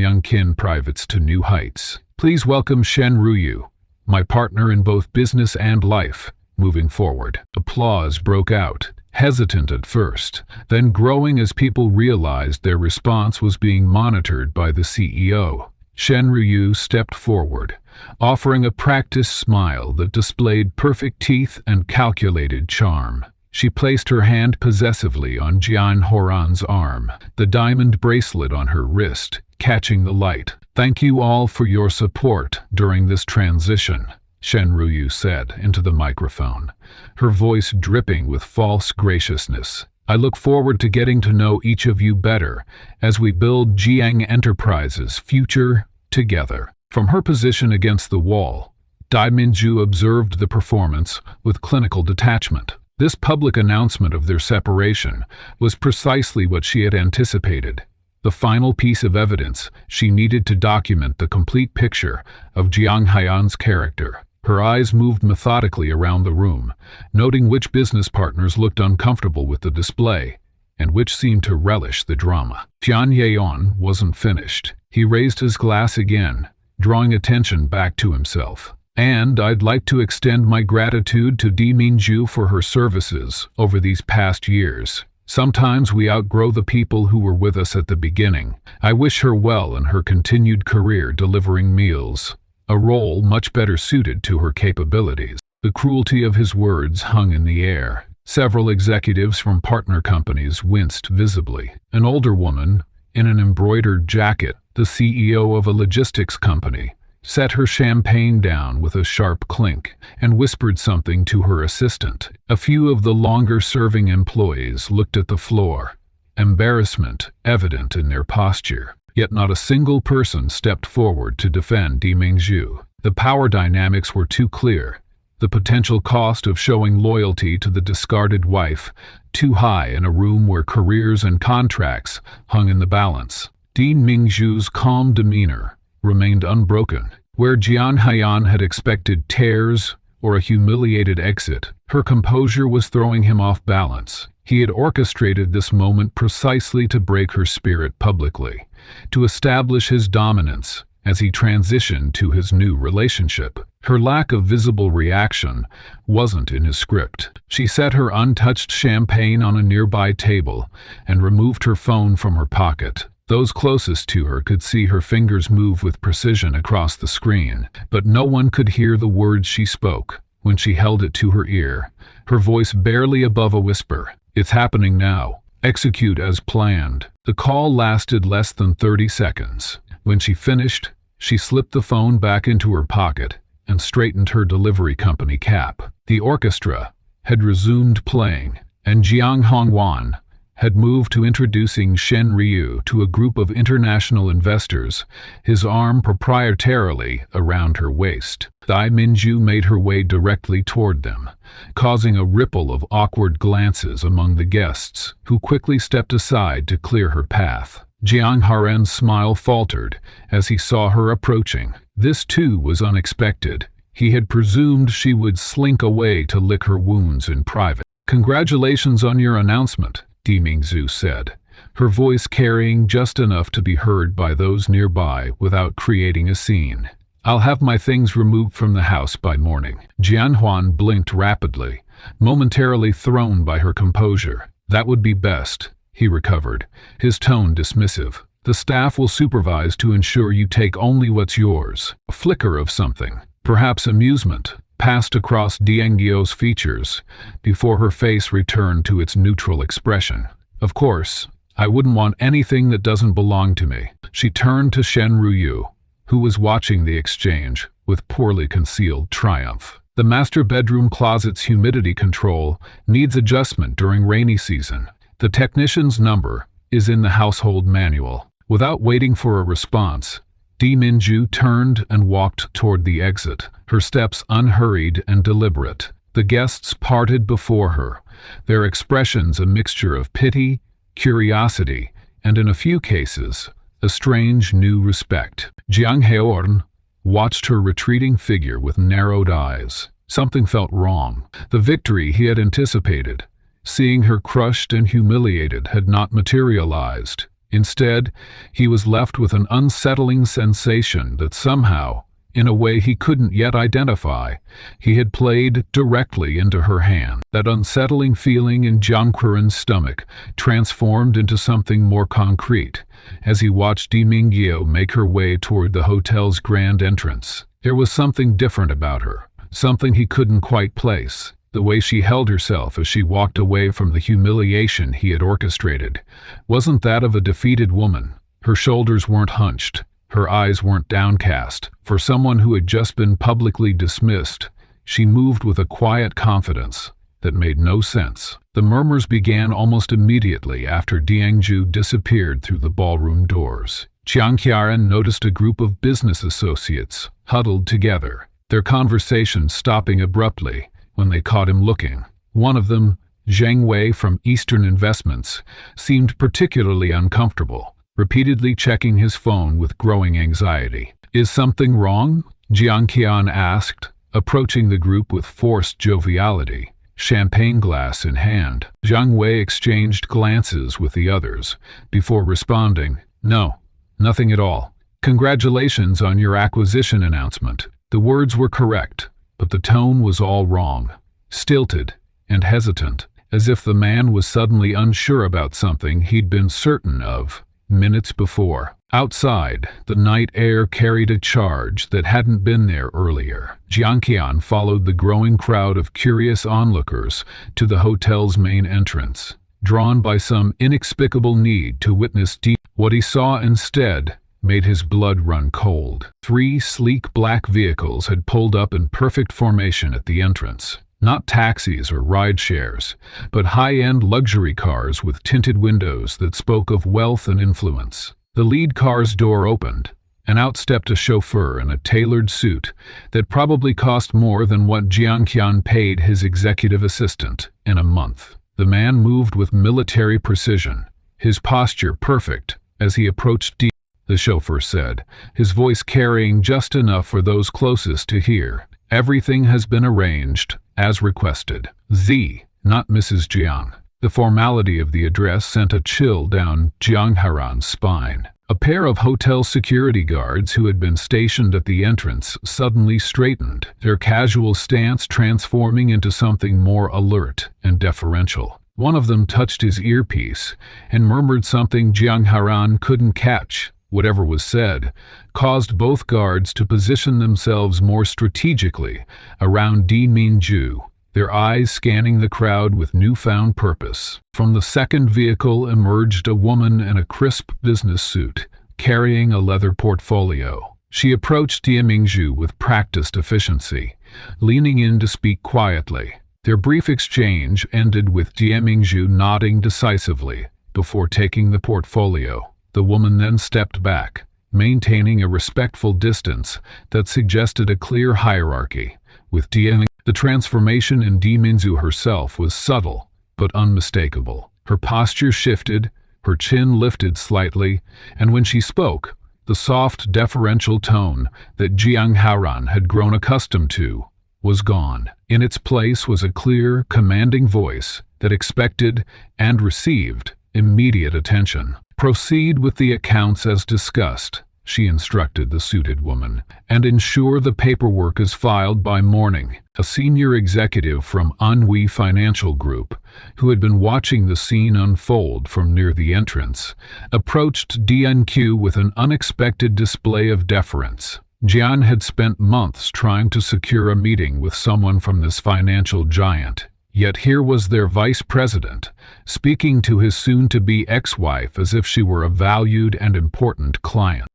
Yangqin privates to new heights. Please welcome Shen Ruyu, my partner in both business and life." Moving forward, applause broke out, hesitant at first, then growing as people realized their response was being monitored by the CEO. Shen Ryu stepped forward, offering a practiced smile that displayed perfect teeth and calculated charm. She placed her hand possessively on Jian Horan's arm, the diamond bracelet on her wrist catching the light. "Thank you all for your support during this transition," Shen Ryu said into the microphone, her voice dripping with false graciousness. "I look forward to getting to know each of you better as we build Jiang Enterprises' future together." From her position against the wall, Dai Minju observed the performance with clinical detachment. This public announcement of their separation was precisely what she had anticipated. The final piece of evidence she needed to document the complete picture of Jiang Haiyan's character. Her eyes moved methodically around the room, noting which business partners looked uncomfortable with the display and which seemed to relish the drama. Tian Yeon wasn't finished. He raised his glass again, drawing attention back to himself. And I'd like to extend my gratitude to Di Minju for her services over these past years. Sometimes we outgrow the people who were with us at the beginning. I wish her well in her continued career delivering meals, a role much better suited to her capabilities. The cruelty of his words hung in the air. Several executives from partner companies winced visibly. An older woman, in an embroidered jacket, the CEO of a logistics company, set her champagne down with a sharp clink and whispered something to her assistant. A few of the longer-serving employees looked at the floor, embarrassment evident in their posture. Yet not a single person stepped forward to defend Di Mingzhu. The power dynamics were too clear. The potential cost of showing loyalty to the discarded wife too high in a room where careers and contracts hung in the balance. Di Mingzhu's calm demeanor remained unbroken. Where Jiang Haiyan had expected tears or a humiliated exit, her composure was throwing him off balance. He had orchestrated this moment precisely to break her spirit publicly, to establish his dominance as he transitioned to his new relationship. Her lack of visible reaction wasn't in his script. She set her untouched champagne on a nearby table and removed her phone from her pocket. Those closest to her could see her fingers move with precision across the screen, but no one could hear the words she spoke when she held it to her ear, her voice barely above a whisper. "It's happening now. Execute as planned." The call lasted less than 30 seconds. When she finished, she slipped the phone back into her pocket and straightened her delivery company cap. The orchestra had resumed playing, and Jiang Hongwan had moved to introducing Shen Ryu to a group of international investors, his arm proprietarily around her waist. Dai Minju made her way directly toward them, causing a ripple of awkward glances among the guests, who quickly stepped aside to clear her path. Jiang Haren's smile faltered as he saw her approaching. This too was unexpected. He had presumed she would slink away to lick her wounds in private. "Congratulations on your announcement," Di Mingzhu said, her voice carrying just enough to be heard by those nearby without creating a scene. "I'll have my things removed from the house by morning." Jian Huan blinked rapidly, momentarily thrown by her composure. "That would be best," he recovered, his tone dismissive. "The staff will supervise to ensure you take only what's yours." A flicker of something, perhaps amusement, passed across Dianggio's features before her face returned to its neutral expression. "Of course, I wouldn't want anything that doesn't belong to me." She turned to Shen Ruyu, who was watching the exchange with poorly concealed triumph. "The master bedroom closet's humidity control needs adjustment during rainy season. The technician's number is in the household manual." Without waiting for a response, Di Minju turned and walked toward the exit, her steps unhurried and deliberate. The guests parted before her, their expressions a mixture of pity, curiosity, and in a few cases, a strange new respect. Jiang Heorn watched her retreating figure with narrowed eyes. Something felt wrong. The victory he had anticipated, seeing her crushed and humiliated, had not materialized. Instead, he was left with an unsettling sensation that somehow, in a way he couldn't yet identify, he had played directly into her hand. That unsettling feeling in Jiang Qiren's stomach transformed into something more concrete as he watched Di Minggio make her way toward the hotel's grand entrance. There was something different about her, something he couldn't quite place. The way she held herself as she walked away from the humiliation he had orchestrated wasn't that of a defeated woman. Her shoulders weren't hunched, her eyes weren't downcast. For someone who had just been publicly dismissed, she moved with a quiet confidence that made no sense. The murmurs began almost immediately after Diangju disappeared through the ballroom doors. Jiang Qiren noticed a group of business associates huddled together, their conversation stopping abruptly when they caught him looking. One of them, Zhang Wei from Eastern Investments, seemed particularly uncomfortable, repeatedly checking his phone with growing anxiety. "Is something wrong?" Jiang Qian asked, approaching the group with forced joviality, champagne glass in hand. Zhang Wei exchanged glances with the others before responding, "No, nothing at all. Congratulations on your acquisition announcement." The words were correct, but the tone was all wrong, stilted and hesitant, as if the man was suddenly unsure about something he'd been certain of minutes before. Outside, the night air carried a charge that hadn't been there earlier. Jiang Qian followed the growing crowd of curious onlookers to the hotel's main entrance, drawn by some inexplicable need to witness what he saw instead made his blood run cold. 3 sleek black vehicles had pulled up in perfect formation at the entrance. Not taxis or ride-shares, but high-end luxury cars with tinted windows that spoke of wealth and influence. The lead car's door opened, and out stepped a chauffeur in a tailored suit that probably cost more than what Jiang Qian paid his executive assistant in a month. The man moved with military precision, his posture perfect as he approached the chauffeur said, his voice carrying just enough for those closest to hear. "Everything has been arranged, as requested. Z, not Mrs. Jiang." The formality of the address sent a chill down Jiang Haran's spine. A pair of hotel security guards who had been stationed at the entrance suddenly straightened, their casual stance transforming into something more alert and deferential. One of them touched his earpiece and murmured something Jiang Haran couldn't catch. Whatever was said caused both guards to position themselves more strategically around Di Mingju, their eyes scanning the crowd with newfound purpose. From the second vehicle emerged a woman in a crisp business suit, carrying a leather portfolio. She approached Di Mingju with practiced efficiency, leaning in to speak quietly. Their brief exchange ended with Di Mingju nodding decisively before taking the portfolio. The woman then stepped back, maintaining a respectful distance that suggested a clear hierarchy. With the transformation in Di Mingju herself was subtle but unmistakable. Her posture shifted, her chin lifted slightly, and when she spoke, the soft, deferential tone that Jiang Haran had grown accustomed to was gone. In its place was a clear, commanding voice that expected and received immediate attention. "Proceed with the accounts as discussed," she instructed the suited woman, "and ensure the paperwork is filed by morning." A senior executive from Anhui Financial Group, who had been watching the scene unfold from near the entrance, approached DNQ with an unexpected display of deference. Jian had spent months trying to secure a meeting with someone from this financial giant. Yet here was their vice president, speaking to his soon-to-be ex-wife as if she were a valued and important client.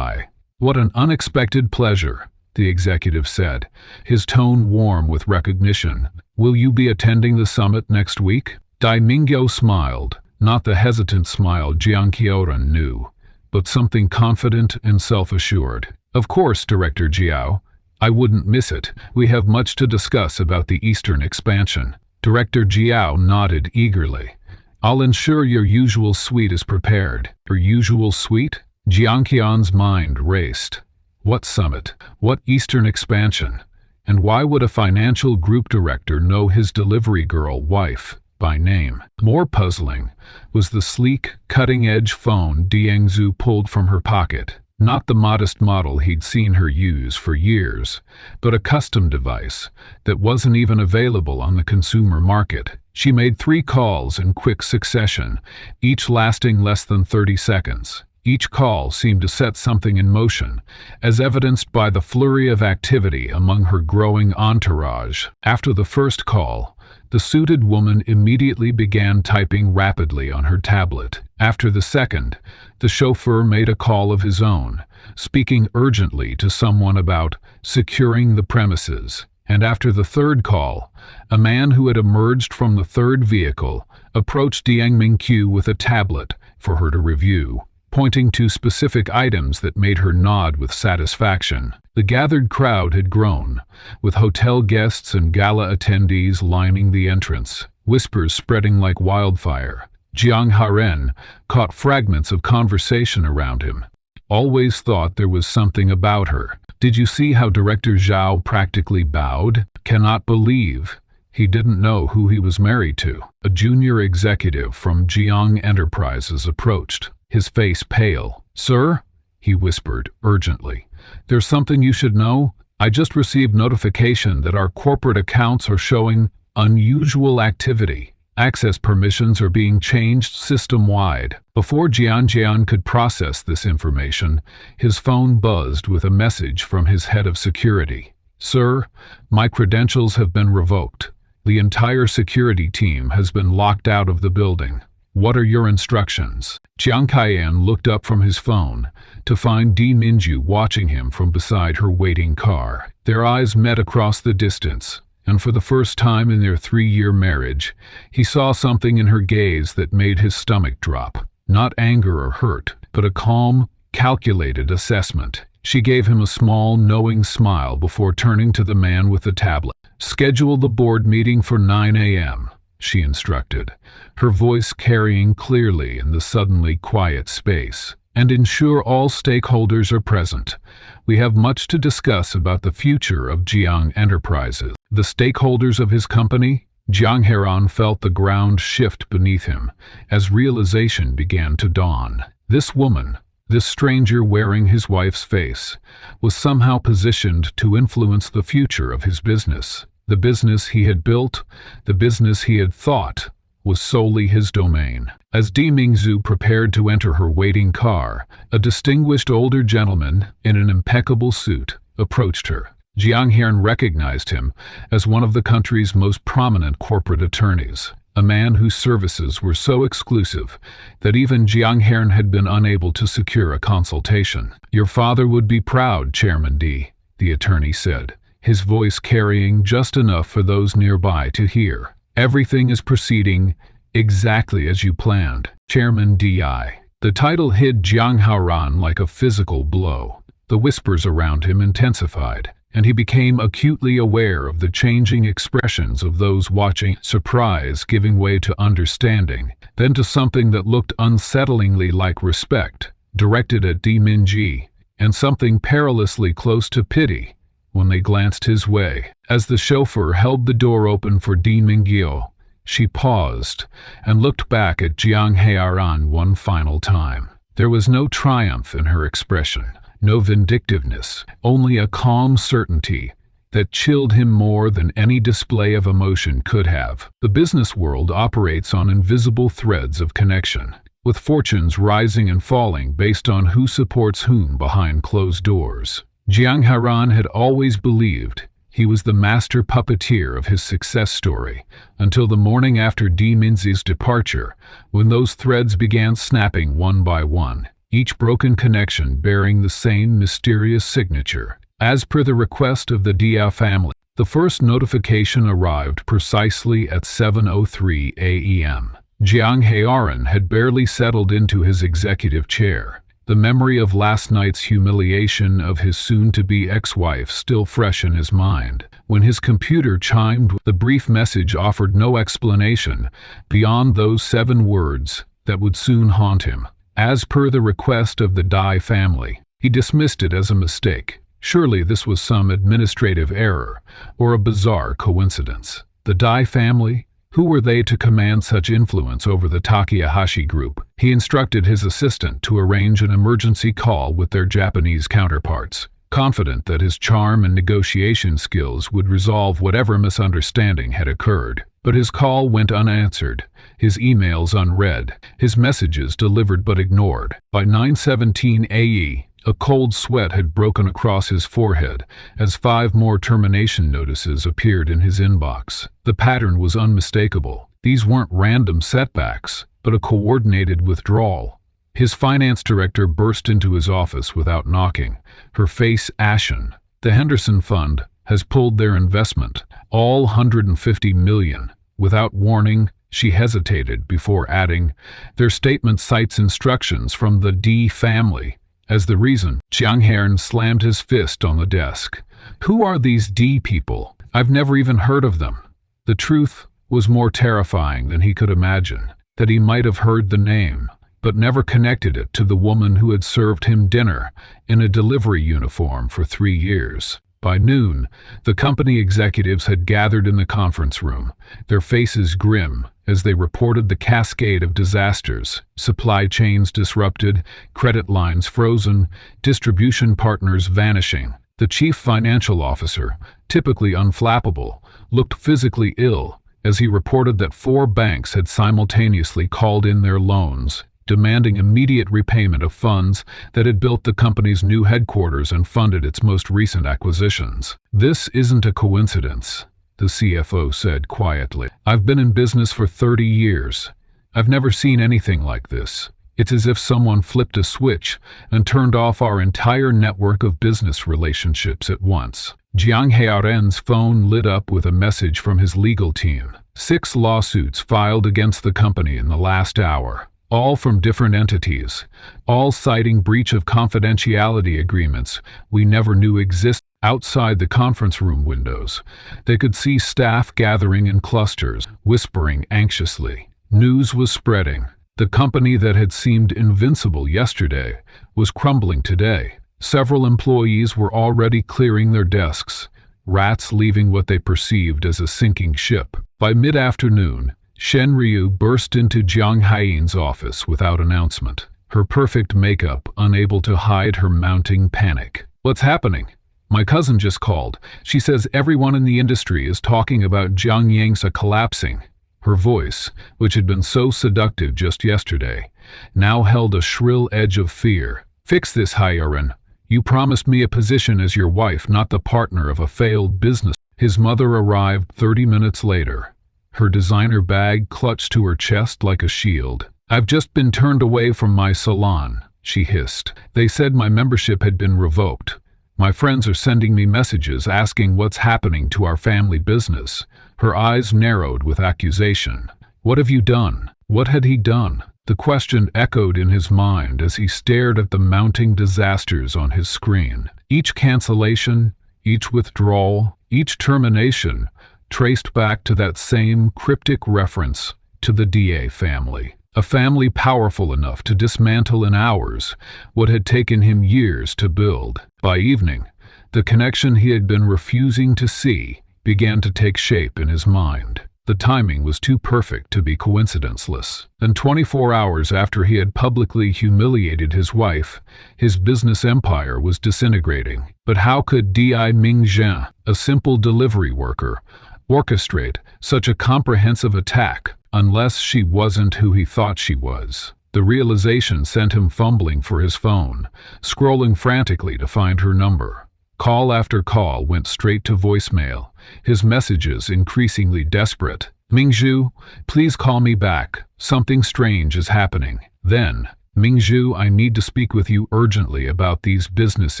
"What an unexpected pleasure," the executive said, his tone warm with recognition. "Will you be attending the summit next week?" Dai Mingyo smiled, not the hesitant smile Jiang Qian knew, but something confident and self-assured. "Of course, Director Jiao. I wouldn't miss it. We have much to discuss about the Eastern expansion." Director Jiao nodded eagerly. "I'll ensure your usual suite is prepared." Her usual suite? Jiang Qian's mind raced. What summit? What Eastern expansion? And why would a financial group director know his delivery girl wife by name? More puzzling was the sleek, cutting-edge phone Diangzu pulled from her pocket. Not the modest model he'd seen her use for years, but a custom device that wasn't even available on the consumer market. She made 3 calls in quick succession, each lasting less than 30 seconds. Each call seemed to set something in motion, as evidenced by the flurry of activity among her growing entourage. After the first call, the suited woman immediately began typing rapidly on her tablet. After the second, the chauffeur made a call of his own, speaking urgently to someone about securing the premises. And after the third call, a man who had emerged from the third vehicle approached Diang Mingqiu with a tablet for her to review. pointing to specific items that made her nod with satisfaction. The gathered crowd had grown, with hotel guests and gala attendees lining the entrance, whispers spreading like wildfire. Jiang Haren caught fragments of conversation around him. Always thought there was something about her. Did you see how Director Zhao practically bowed? Cannot believe he didn't know who he was married to. A junior executive from Jiang Enterprises approached, his face pale. "Sir," he whispered urgently, "there's something you should know. I just received notification that our corporate accounts are showing unusual activity. Access permissions are being changed system-wide." Before Jian could process this information, his phone buzzed with a message from his head of security. "Sir, my credentials have been revoked. The entire security team has been locked out of the building. What are your instructions?" Jiang Kaiyan looked up from his phone to find Di Minju watching him from beside her waiting car. Their eyes met across the distance, and for the first time in their 3-year marriage, he saw something in her gaze that made his stomach drop. Not anger or hurt, but a calm, calculated assessment. She gave him a small, knowing smile before turning to the man with the tablet. "Schedule the board meeting for 9 a.m., she instructed, her voice carrying clearly in the suddenly quiet space. "And ensure all stakeholders are present. We have much to discuss about the future of Jiang Enterprises." The stakeholders of his company? Jiang Heran felt the ground shift beneath him as realization began to dawn. This woman, this stranger wearing his wife's face, was somehow positioned to influence the future of his business. The business he had built, the business he had thought, was solely his domain. As Di Mingzhu prepared to enter her waiting car, a distinguished older gentleman in an impeccable suit approached her. Jiang Heran recognized him as one of the country's most prominent corporate attorneys, a man whose services were so exclusive that even Jiang Heran had been unable to secure a consultation. "Your father would be proud, Chairman Di," the attorney said, his voice carrying just enough for those nearby to hear. "Everything is proceeding exactly as you planned, Chairman Di." The title hit Jiang Heran like a physical blow. The whispers around him intensified, and he became acutely aware of the changing expressions of those watching, surprise giving way to understanding, then to something that looked unsettlingly like respect, directed at Di Minji, and something perilously close to pity when they glanced his way. As the chauffeur held the door open for Di Mingyeo, she paused and looked back at Jiang Heran one final time. There was no triumph in her expression, no vindictiveness, only a calm certainty that chilled him more than any display of emotion could have. The business world operates on invisible threads of connection, with fortunes rising and falling based on who supports whom behind closed doors. Jiang Heran had always believed he was the master puppeteer of his success story, until the morning after Di Minzi's departure, when those threads began snapping one by one, each broken connection bearing the same mysterious signature. As per the request of the Dia family, the first notification arrived precisely at 7:03 a.m. Jiang Heran had barely settled into his executive chair, the memory of last night's humiliation of his soon-to-be ex-wife still fresh in his mind, when his computer chimed. The brief message offered no explanation beyond those 7 words that would soon haunt him. As per the request of the Dai family, he dismissed it as a mistake. Surely this was some administrative error or a bizarre coincidence. The Dai family? Who were they to command such influence over the Takahashi group? He instructed his assistant to arrange an emergency call with their Japanese counterparts, confident that his charm and negotiation skills would resolve whatever misunderstanding had occurred. But his call went unanswered, his emails unread, his messages delivered but ignored. By 9:17 AE, a cold sweat had broken across his forehead as 5 more termination notices appeared in his inbox. The pattern was unmistakable. These weren't random setbacks, but a coordinated withdrawal. His finance director burst into his office without knocking, her face ashen. "The Henderson Fund has pulled their investment, all 150 million, without warning," She hesitated before adding, "Their statement cites instructions from the D family as the reason." Jiang Heron slammed his fist on the desk. "Who are these D people? I've never even heard of them." The truth was more terrifying than he could imagine, that he might have heard the name, but never connected it to the woman who had served him dinner in a delivery uniform for 3 years. By noon, the company executives had gathered in the conference room, their faces grim as they reported the cascade of disasters: supply chains disrupted, credit lines frozen, distribution partners vanishing. The chief financial officer, typically unflappable, looked physically ill as he reported that 4 banks had simultaneously called in their loans, demanding immediate repayment of funds that had built the company's new headquarters and funded its most recent acquisitions. "This isn't a coincidence," the CFO said quietly. "I've been in business for 30 years. I've never seen anything like this. It's as if someone flipped a switch and turned off our entire network of business relationships at once." Jiang Heron's phone lit up with a message from his legal team. 6 lawsuits filed against the company in the last hour, all from different entities, all citing breach of confidentiality agreements we never knew existed. Outside the conference room windows, they could see staff gathering in clusters, whispering anxiously. News was spreading. The company that had seemed invincible yesterday was crumbling today. Several employees were already clearing their desks, rats leaving what they perceived as a sinking ship. By mid-afternoon, Shen Ryu burst into Jiang Heron's office without announcement, her perfect makeup unable to hide her mounting panic. "What's happening? My cousin just called. She says everyone in the industry is talking about Jiang Yangsa collapsing." Her voice, which had been so seductive just yesterday, now held a shrill edge of fear. "Fix this, Heron. You promised me a position as your wife, not the partner of a failed business." His mother arrived 30 minutes later, her designer bag clutched to her chest like a shield. "I've just been turned away from my salon," she hissed. "They said my membership had been revoked. My friends are sending me messages asking what's happening to our family business." Her eyes narrowed with accusation. "What have you done?" What had he done? The question echoed in his mind as he stared at the mounting disasters on his screen. Each cancellation, each withdrawal, each termination traced back to that same cryptic reference to the DA family. A family powerful enough to dismantle in hours what had taken him years to build. By evening, the connection he had been refusing to see began to take shape in his mind. The timing was too perfect to be coincidenceless. And 24 hours after he had publicly humiliated his wife, his business empire was disintegrating. But how could Di Mingzhen, a simple delivery worker, orchestrate such a comprehensive attack unless she wasn't who he thought she was? The realization sent him fumbling for his phone, scrolling frantically to find her number. Call after call went straight to voicemail, his messages increasingly desperate. "Mingzhu, please call me back. Something strange is happening." Then, "Mingzhu, I need to speak with you urgently about these business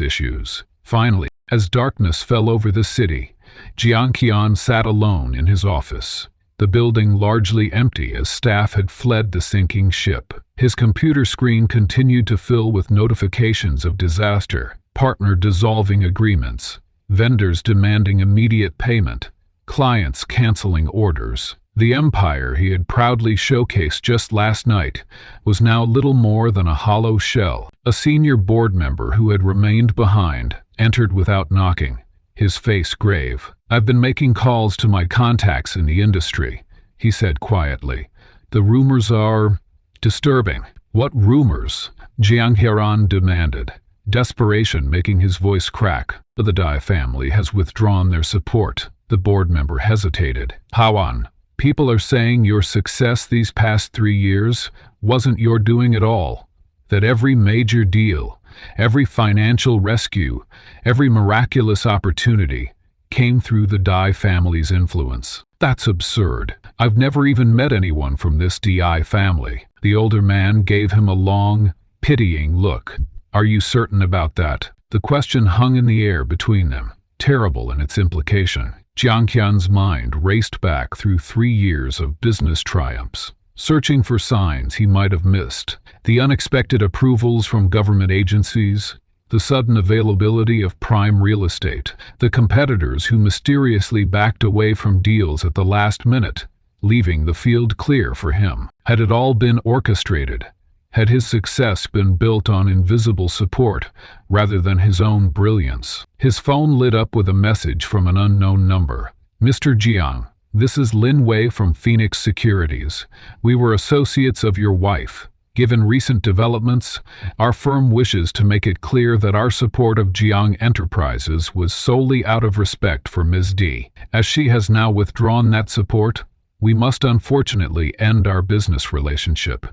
issues." Finally, as darkness fell over the city, Jiang Qian sat alone in his office, the building largely empty as staff had fled the sinking ship. His computer screen continued to fill with notifications of disaster, partner dissolving agreements, vendors demanding immediate payment, clients canceling orders. The empire he had proudly showcased just last night was now little more than a hollow shell. A senior board member who had remained behind entered without knocking, his face grave. "I've been making calls to my contacts in the industry," he said quietly. "The rumors are disturbing." "What rumors?" Jiang Heron demanded, desperation making his voice crack. "The Dai family has withdrawn their support." The board member hesitated. "Hawan, people are saying your success these past 3 years wasn't your doing at all. That every major deal, every financial rescue, every miraculous opportunity came through the Dai family's influence." "That's absurd. I've never even met anyone from this Dai family." The older man gave him a long, pitying look. "Are you certain about that?" The question hung in the air between them, terrible in its implication. Jiang Qian's mind raced back through 3 years of business triumphs, searching for signs he might have missed. The unexpected approvals from government agencies, the sudden availability of prime real estate, the competitors who mysteriously backed away from deals at the last minute, leaving the field clear for him. Had it all been orchestrated? Had his success been built on invisible support rather than his own brilliance? His phone lit up with a message from an unknown number. "Mr. Jiang, this is Lin Wei from Phoenix Securities. We were associates of your wife. Given recent developments, our firm wishes to make it clear that our support of Jiang Enterprises was solely out of respect for Ms. D. As she has now withdrawn that support, we must unfortunately end our business relationship."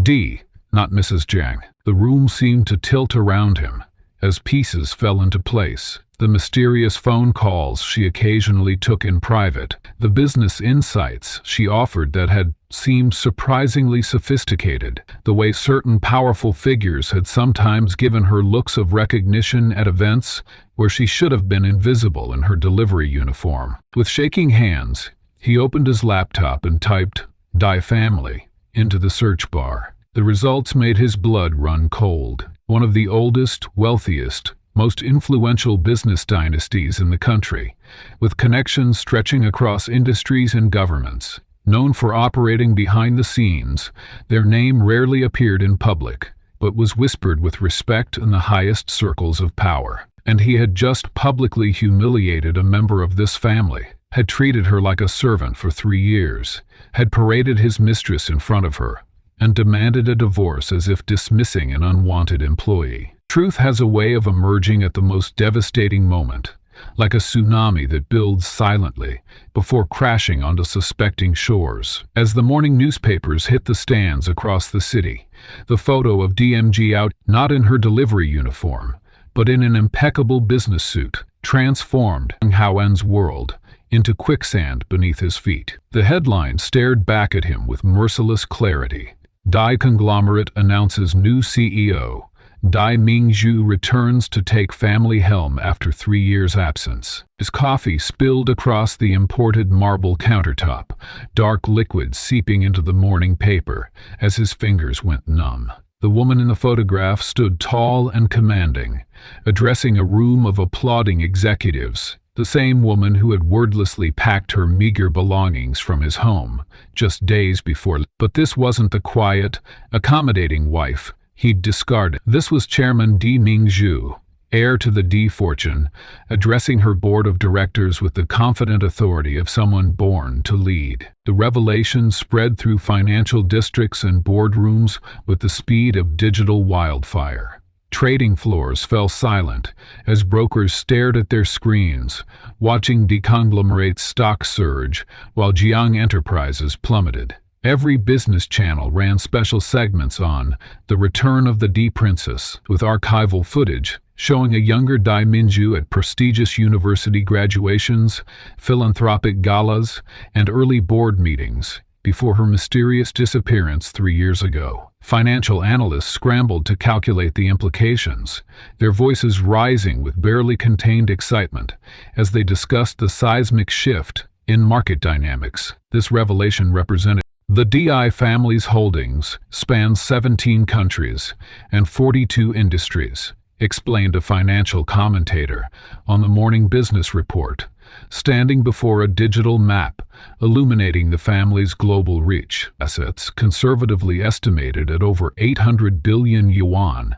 D, not Mrs. Jiang. The room seemed to tilt around him as pieces fell into place. The mysterious phone calls she occasionally took in private, the business insights she offered that had seemed surprisingly sophisticated, the way certain powerful figures had sometimes given her looks of recognition at events where she should have been invisible in her delivery uniform. With shaking hands, he opened his laptop and typed "Die Family" into the search bar. The results made his blood run cold. One of the oldest, wealthiest, most influential business dynasties in the country, with connections stretching across industries and governments. Known for operating behind the scenes, their name rarely appeared in public, but was whispered with respect in the highest circles of power. And he had just publicly humiliated a member of this family, had treated her like a servant for 3 years, had paraded his mistress in front of her, and demanded a divorce as if dismissing an unwanted employee. Truth has a way of emerging at the most devastating moment, like a tsunami that builds silently before crashing onto suspecting shores. As the morning newspapers hit the stands across the city, the photo of DMG out, not in her delivery uniform, but in an impeccable business suit, transformed Haoen's world into quicksand beneath his feet. The headline stared back at him with merciless clarity. Dai Conglomerate announces new CEO. Dai Mingzhu returns to take family helm after 3 years' absence. His coffee spilled across the imported marble countertop, dark liquid seeping into the morning paper as his fingers went numb. The woman in the photograph stood tall and commanding, addressing a room of applauding executives, the same woman who had wordlessly packed her meager belongings from his home just days before. But this wasn't the quiet, accommodating wife he'd discarded. This was Chairman Di Mingzhu, heir to the D fortune, addressing her board of directors with the confident authority of someone born to lead. The revelation spread through financial districts and boardrooms with the speed of digital wildfire. Trading floors fell silent as brokers stared at their screens, watching deconglomerate's stock surge while Jiang Enterprises plummeted. Every business channel ran special segments on the return of the D Princess, with archival footage showing a younger Dai Minju at prestigious university graduations, philanthropic galas, and early board meetings before her mysterious disappearance 3 years ago. Financial analysts scrambled to calculate the implications, their voices rising with barely contained excitement as they discussed the seismic shift in market dynamics. This revelation represented the DI family's holdings spanned 17 countries and 42 industries, explained a financial commentator on the Morning Business Report, standing before a digital map illuminating the family's global reach. Assets conservatively estimated at over 800 billion yuan,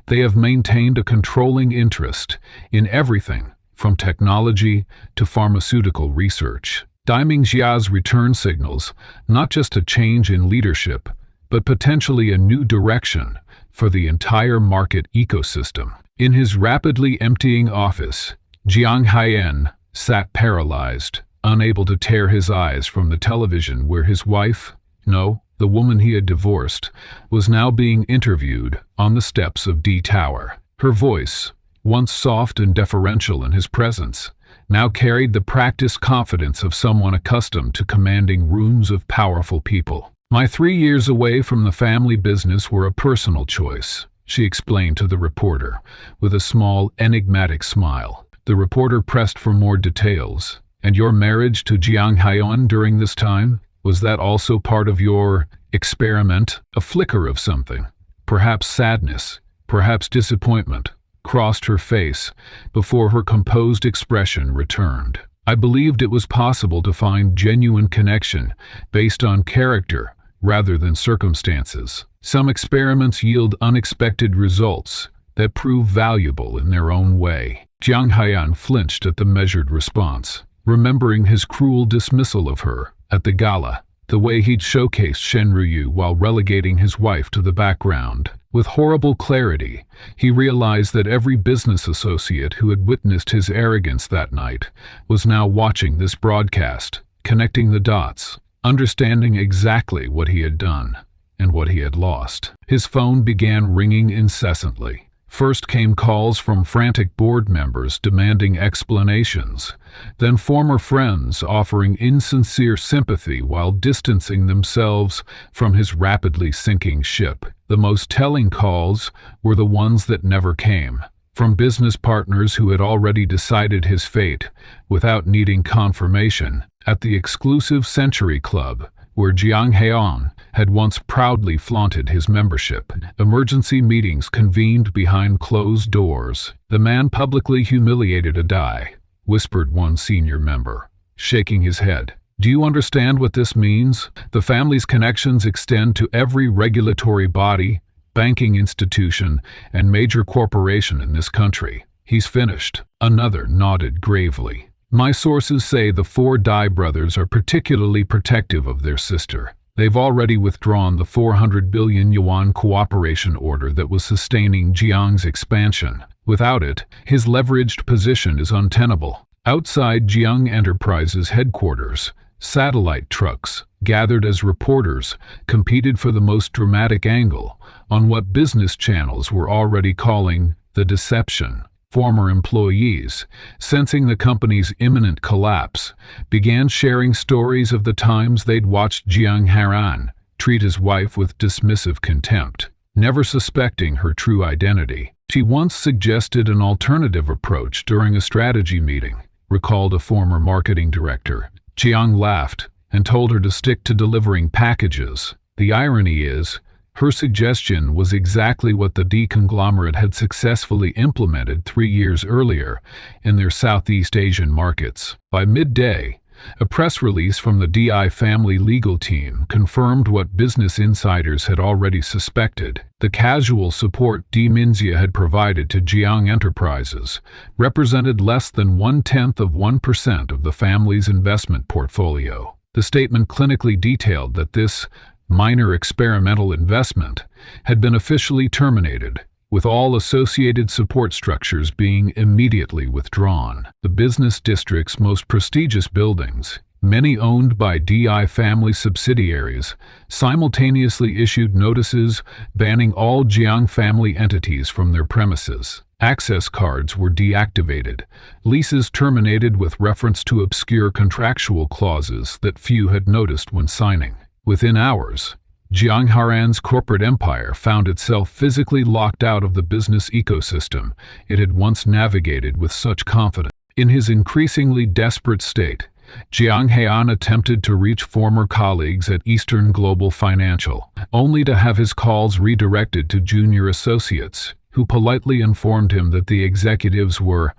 they have maintained a controlling interest in everything from technology to pharmaceutical research. Dai Mingzhu's return signals not just a change in leadership, but potentially a new direction for the entire market ecosystem. In his rapidly emptying office, Jiang Haoen sat paralyzed, unable to tear his eyes from the television where his wife, no, the woman he had divorced, was now being interviewed on the steps of D Tower. Her voice, once soft and deferential in his presence, now carried the practiced confidence of someone accustomed to commanding rooms of powerful people. "My 3 years away from the family business were a personal choice," she explained to the reporter, with a small, enigmatic smile. The reporter pressed for more details. And your marriage to Jiang Haiyan during this time? Was that also part of your experiment? A flicker of something, perhaps sadness, perhaps disappointment, crossed her face before her composed expression returned. I believed it was possible to find genuine connection based on character rather than circumstances. Some experiments yield unexpected results that prove valuable in their own way. Jiang Haiyan flinched at the measured response, remembering his cruel dismissal of her at the gala, the way he'd showcased Shen Ruyu while relegating his wife to the background. With horrible clarity, he realized that every business associate who had witnessed his arrogance that night was now watching this broadcast, connecting the dots, understanding exactly what he had done and what he had lost. His phone began ringing incessantly. First came calls from frantic board members demanding explanations, then former friends offering insincere sympathy while distancing themselves from his rapidly sinking ship. The most telling calls were the ones that never came, from business partners who had already decided his fate without needing confirmation. At the exclusive Century Club, where Jiang Haiyan had once proudly flaunted his membership, emergency meetings convened behind closed doors. "The man publicly humiliated a Dai," whispered one senior member, shaking his head. "Do you understand what this means? The family's connections extend to every regulatory body, banking institution, and major corporation in this country. He's finished." Another nodded gravely. "My sources say the four Dai brothers are particularly protective of their sister. They've already withdrawn the 400 billion yuan cooperation order that was sustaining Jiang's expansion. Without it, his leveraged position is untenable." Outside Jiang Enterprises headquarters, satellite trucks, gathered as reporters, competed for the most dramatic angle on what business channels were already calling the deception. Former employees, sensing the company's imminent collapse, began sharing stories of the times they'd watched Jiang Haiyan treat his wife with dismissive contempt, never suspecting her true identity. "She once suggested an alternative approach during a strategy meeting," recalled a former marketing director. Jiang laughed and told her to stick to delivering packages. The irony is, her suggestion was exactly what the D conglomerate had successfully implemented 3 years earlier in their Southeast Asian markets. By midday, a press release from the DI family legal team confirmed what business insiders had already suspected. The casual support D Minzia had provided to Jiang Enterprises represented less than 0.1% of the family's investment portfolio. The statement clinically detailed that this minor experimental investment had been officially terminated, with all associated support structures being immediately withdrawn. The business district's most prestigious buildings, many owned by DI family subsidiaries, simultaneously issued notices banning all Jiang family entities from their premises. Access cards were deactivated, leases terminated with reference to obscure contractual clauses that few had noticed when signing. Within hours, Jiang Haiyan's corporate empire found itself physically locked out of the business ecosystem it had once navigated with such confidence. In his increasingly desperate state, Jiang Haiyan attempted to reach former colleagues at Eastern Global Financial, only to have his calls redirected to junior associates, who politely informed him that the executives were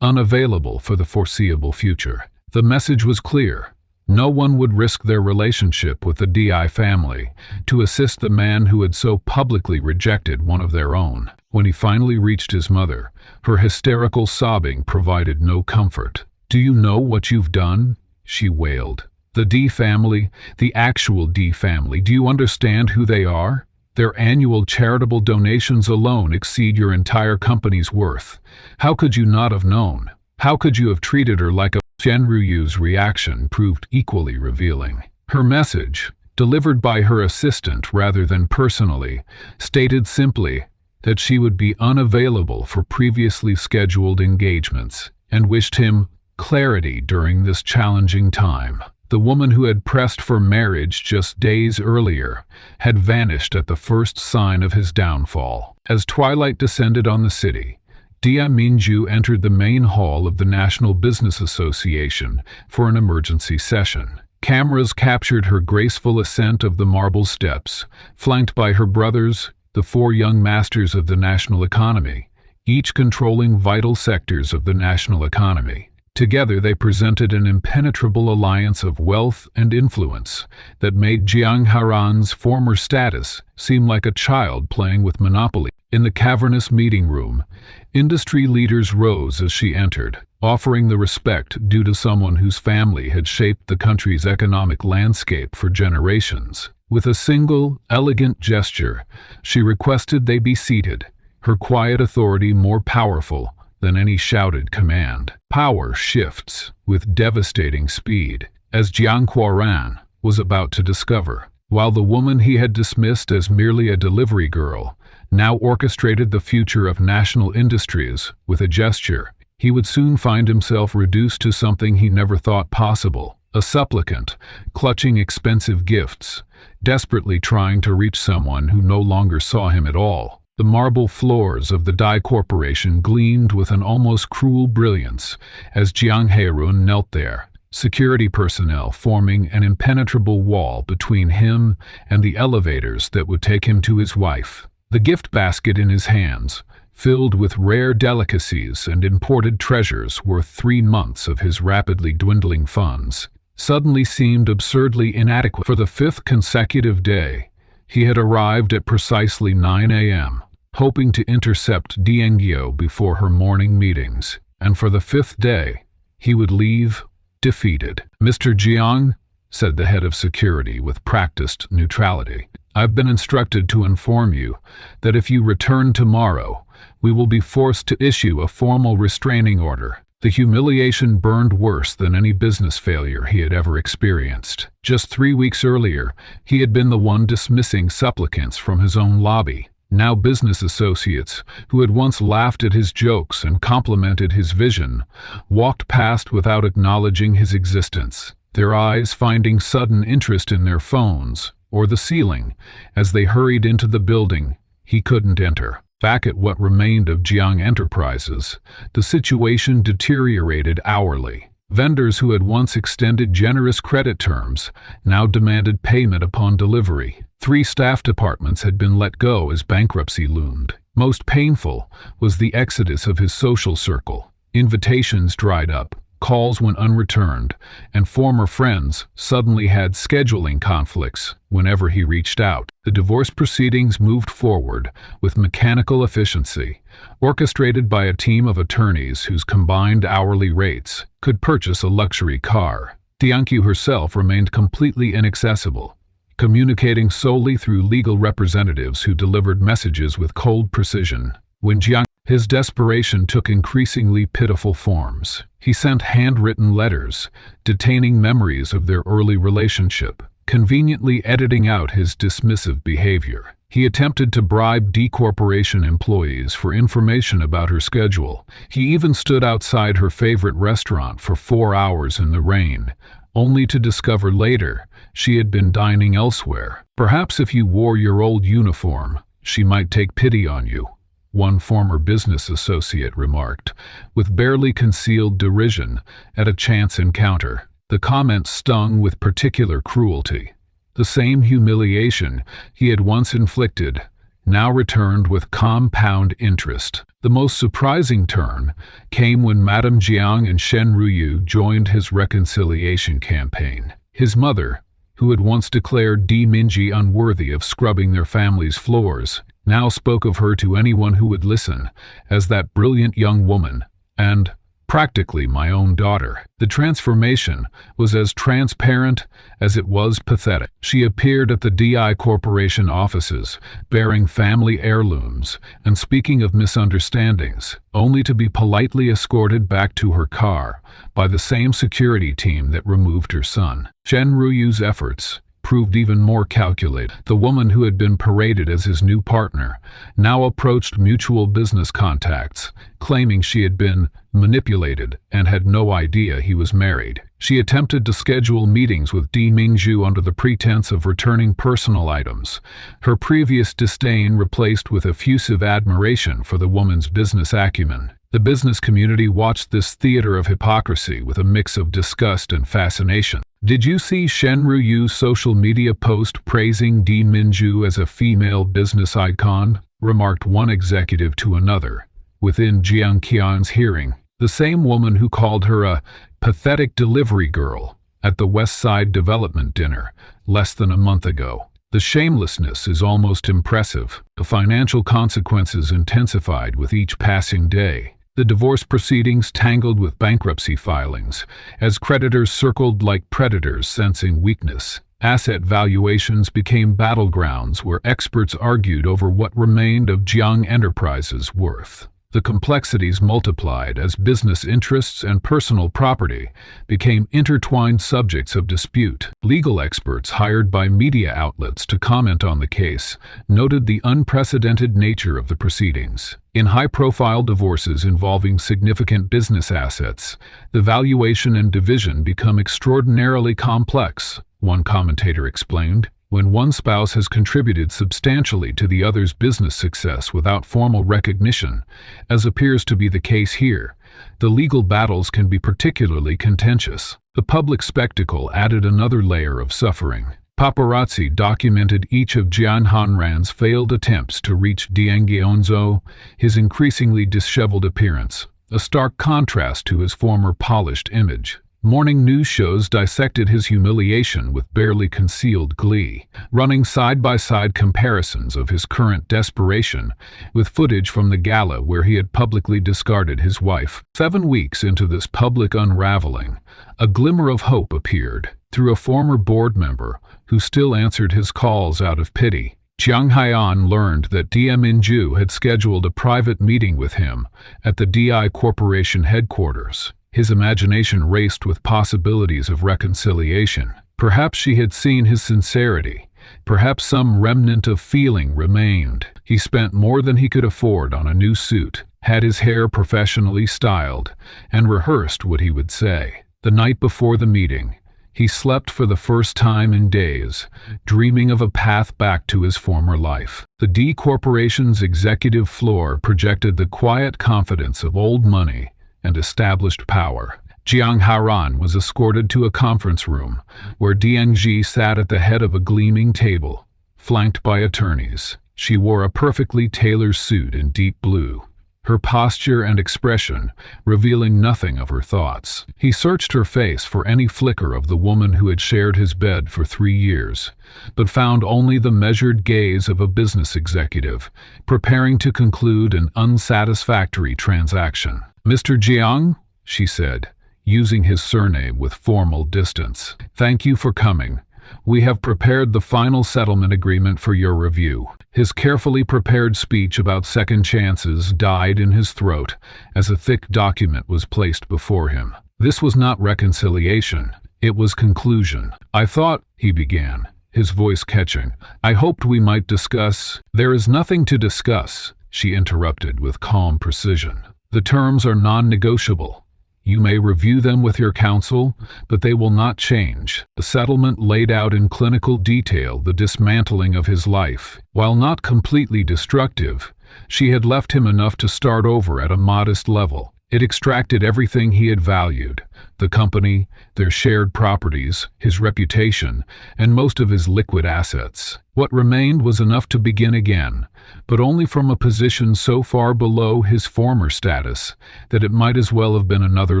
unavailable for the foreseeable future. The message was clear. No one would risk their relationship with the DI family to assist the man who had so publicly rejected one of their own. When he finally reached his mother, her hysterical sobbing provided no comfort. "Do you know what you've done?" she wailed. "The D family, the actual D family, do you understand who they are? Their annual charitable donations alone exceed your entire company's worth. How could you not have known? How could you have treated her like a..." Shen Ruyu's reaction proved equally revealing. Her message, delivered by her assistant rather than personally, stated simply that she would be unavailable for previously scheduled engagements and wished him clarity during this challenging time. The woman who had pressed for marriage just days earlier had vanished at the first sign of his downfall. As twilight descended on the city, Dia Minju entered the main hall of the National Business Association for an emergency session. Cameras captured her graceful ascent of the marble steps, flanked by her brothers, the four young masters of the national economy, each controlling vital sectors of the national economy. Together they presented an impenetrable alliance of wealth and influence that made Jiang Haran's former status seem like a child playing with Monopoly. In the cavernous meeting room, industry leaders rose as she entered, offering the respect due to someone whose family had shaped the country's economic landscape for generations. With a single, elegant gesture, she requested they be seated, her quiet authority more powerful than any shouted command. Power shifts with devastating speed, as Jiang Huaran was about to discover. While the woman he had dismissed as merely a delivery girl now orchestrated the future of national industries with a gesture, he would soon find himself reduced to something he never thought possible, a supplicant, clutching expensive gifts, desperately trying to reach someone who no longer saw him at all. The marble floors of the Dai Corporation gleamed with an almost cruel brilliance as Jiang Heirun knelt there, security personnel forming an impenetrable wall between him and the elevators that would take him to his wife. The gift basket in his hands, filled with rare delicacies and imported treasures worth 3 months of his rapidly dwindling funds, suddenly seemed absurdly inadequate. For the 5th consecutive day, he had arrived at precisely 9 a.m., hoping to intercept Diangyou before her morning meetings, and for the 5th day, he would leave defeated. "Mr. Jiang," said the head of security with practiced neutrality, "I've been instructed to inform you that if you return tomorrow, we will be forced to issue a formal restraining order." The humiliation burned worse than any business failure he had ever experienced. Just 3 weeks earlier, he had been the one dismissing supplicants from his own lobby. Now business associates, who had once laughed at his jokes and complimented his vision, walked past without acknowledging his existence, their eyes finding sudden interest in their phones or the ceiling as they hurried into the building he couldn't enter. Back at what remained of Jiang Enterprises, the situation deteriorated hourly. Vendors who had once extended generous credit terms now demanded payment upon delivery. 3 staff departments had been let go as bankruptcy loomed. Most painful was the exodus of his social circle. Invitations dried up, calls went unreturned, and former friends suddenly had scheduling conflicts whenever he reached out. The divorce proceedings moved forward with mechanical efficiency, orchestrated by a team of attorneys whose combined hourly rates could purchase a luxury car. Diangyou herself remained completely inaccessible, communicating solely through legal representatives who delivered messages with cold precision. When his desperation took increasingly pitiful forms. He sent handwritten letters, detaining memories of their early relationship, conveniently editing out his dismissive behavior. He attempted to bribe D Corporation employees for information about her schedule. He even stood outside her favorite restaurant for 4 hours in the rain, only to discover later she had been dining elsewhere. "Perhaps if you wore your old uniform, she might take pity on you," one former business associate remarked, with barely concealed derision at a chance encounter. The comment stung with particular cruelty. The same humiliation he had once inflicted now returned with compound interest. The most surprising turn came when Madame Jiang and Shen Ruyu joined his reconciliation campaign. His mother, who had once declared Di Minji unworthy of scrubbing their family's floors, now spoke of her to anyone who would listen as that brilliant young woman, and practically my own daughter. The transformation was as transparent as it was pathetic. She appeared at the DI Corporation offices, bearing family heirlooms and speaking of misunderstandings, only to be politely escorted back to her car by the same security team that removed her son. Shen Ruyu's efforts proved even more calculated. The woman who had been paraded as his new partner now approached mutual business contacts, claiming she had been manipulated and had no idea he was married. She attempted to schedule meetings with Di Mingzhu under the pretense of returning personal items, her previous disdain replaced with effusive admiration for the woman's business acumen. The business community watched this theater of hypocrisy with a mix of disgust and fascination. "Did you see Shen Ruyu's social media post praising Di Mingzhu as a female business icon?" remarked one executive to another. Within Jiang Qian's hearing, the same woman who called her a pathetic delivery girl at the West Side Development dinner less than a month ago. The shamelessness is almost impressive. The financial consequences intensified with each passing day. The divorce proceedings tangled with bankruptcy filings, as creditors circled like predators sensing weakness. Asset valuations became battlegrounds where experts argued over what remained of Jiang Enterprises' worth. The complexities multiplied as business interests and personal property became intertwined subjects of dispute. Legal experts hired by media outlets to comment on the case noted the unprecedented nature of the proceedings. In high-profile divorces involving significant business assets, the valuation and division become extraordinarily complex, one commentator explained. When one spouse has contributed substantially to the other's business success without formal recognition, as appears to be the case here, the legal battles can be particularly contentious. The public spectacle added another layer of suffering. Paparazzi documented each of Jian Hanran's failed attempts to reach Dian Guionzhou, his increasingly disheveled appearance, a stark contrast to his former polished image. Morning news shows dissected his humiliation with barely concealed glee, running side-by-side comparisons of his current desperation with footage from the gala where he had publicly discarded his wife. 7 weeks into this public unraveling, a glimmer of hope appeared through a former board member who still answered his calls out of pity. Jiang Haiyan learned that Di Mingzhu had scheduled a private meeting with him at the DI Corporation headquarters. His imagination raced with possibilities of reconciliation. Perhaps she had seen his sincerity. Perhaps some remnant of feeling remained. He spent more than he could afford on a new suit, had his hair professionally styled, and rehearsed what he would say. The night before the meeting, he slept for the first time in days, dreaming of a path back to his former life. The D Corporation's executive floor projected the quiet confidence of old money and established power. Jiang Haran was escorted to a conference room where Diangji sat at the head of a gleaming table, flanked by attorneys. She wore a perfectly tailored suit in deep blue, her posture and expression revealing nothing of her thoughts. He searched her face for any flicker of the woman who had shared his bed for 3 years, but found only the measured gaze of a business executive preparing to conclude an unsatisfactory transaction. "Mr. Jiang," she said, using his surname with formal distance, "thank you for coming. We have prepared the final settlement agreement for your review." His carefully prepared speech about second chances died in his throat as a thick document was placed before him. This was not reconciliation, it was conclusion. "I thought," he began, his voice catching, "I hoped we might discuss—" "There is nothing to discuss," she interrupted with calm precision. "The terms are non-negotiable. You may review them with your counsel, but they will not change." The settlement laid out in clinical detail the dismantling of his life. While not completely destructive, she had left him enough to start over at a modest level. It extracted everything he had valued: the company, their shared properties, his reputation, and most of his liquid assets. What remained was enough to begin again, but only from a position so far below his former status that it might as well have been another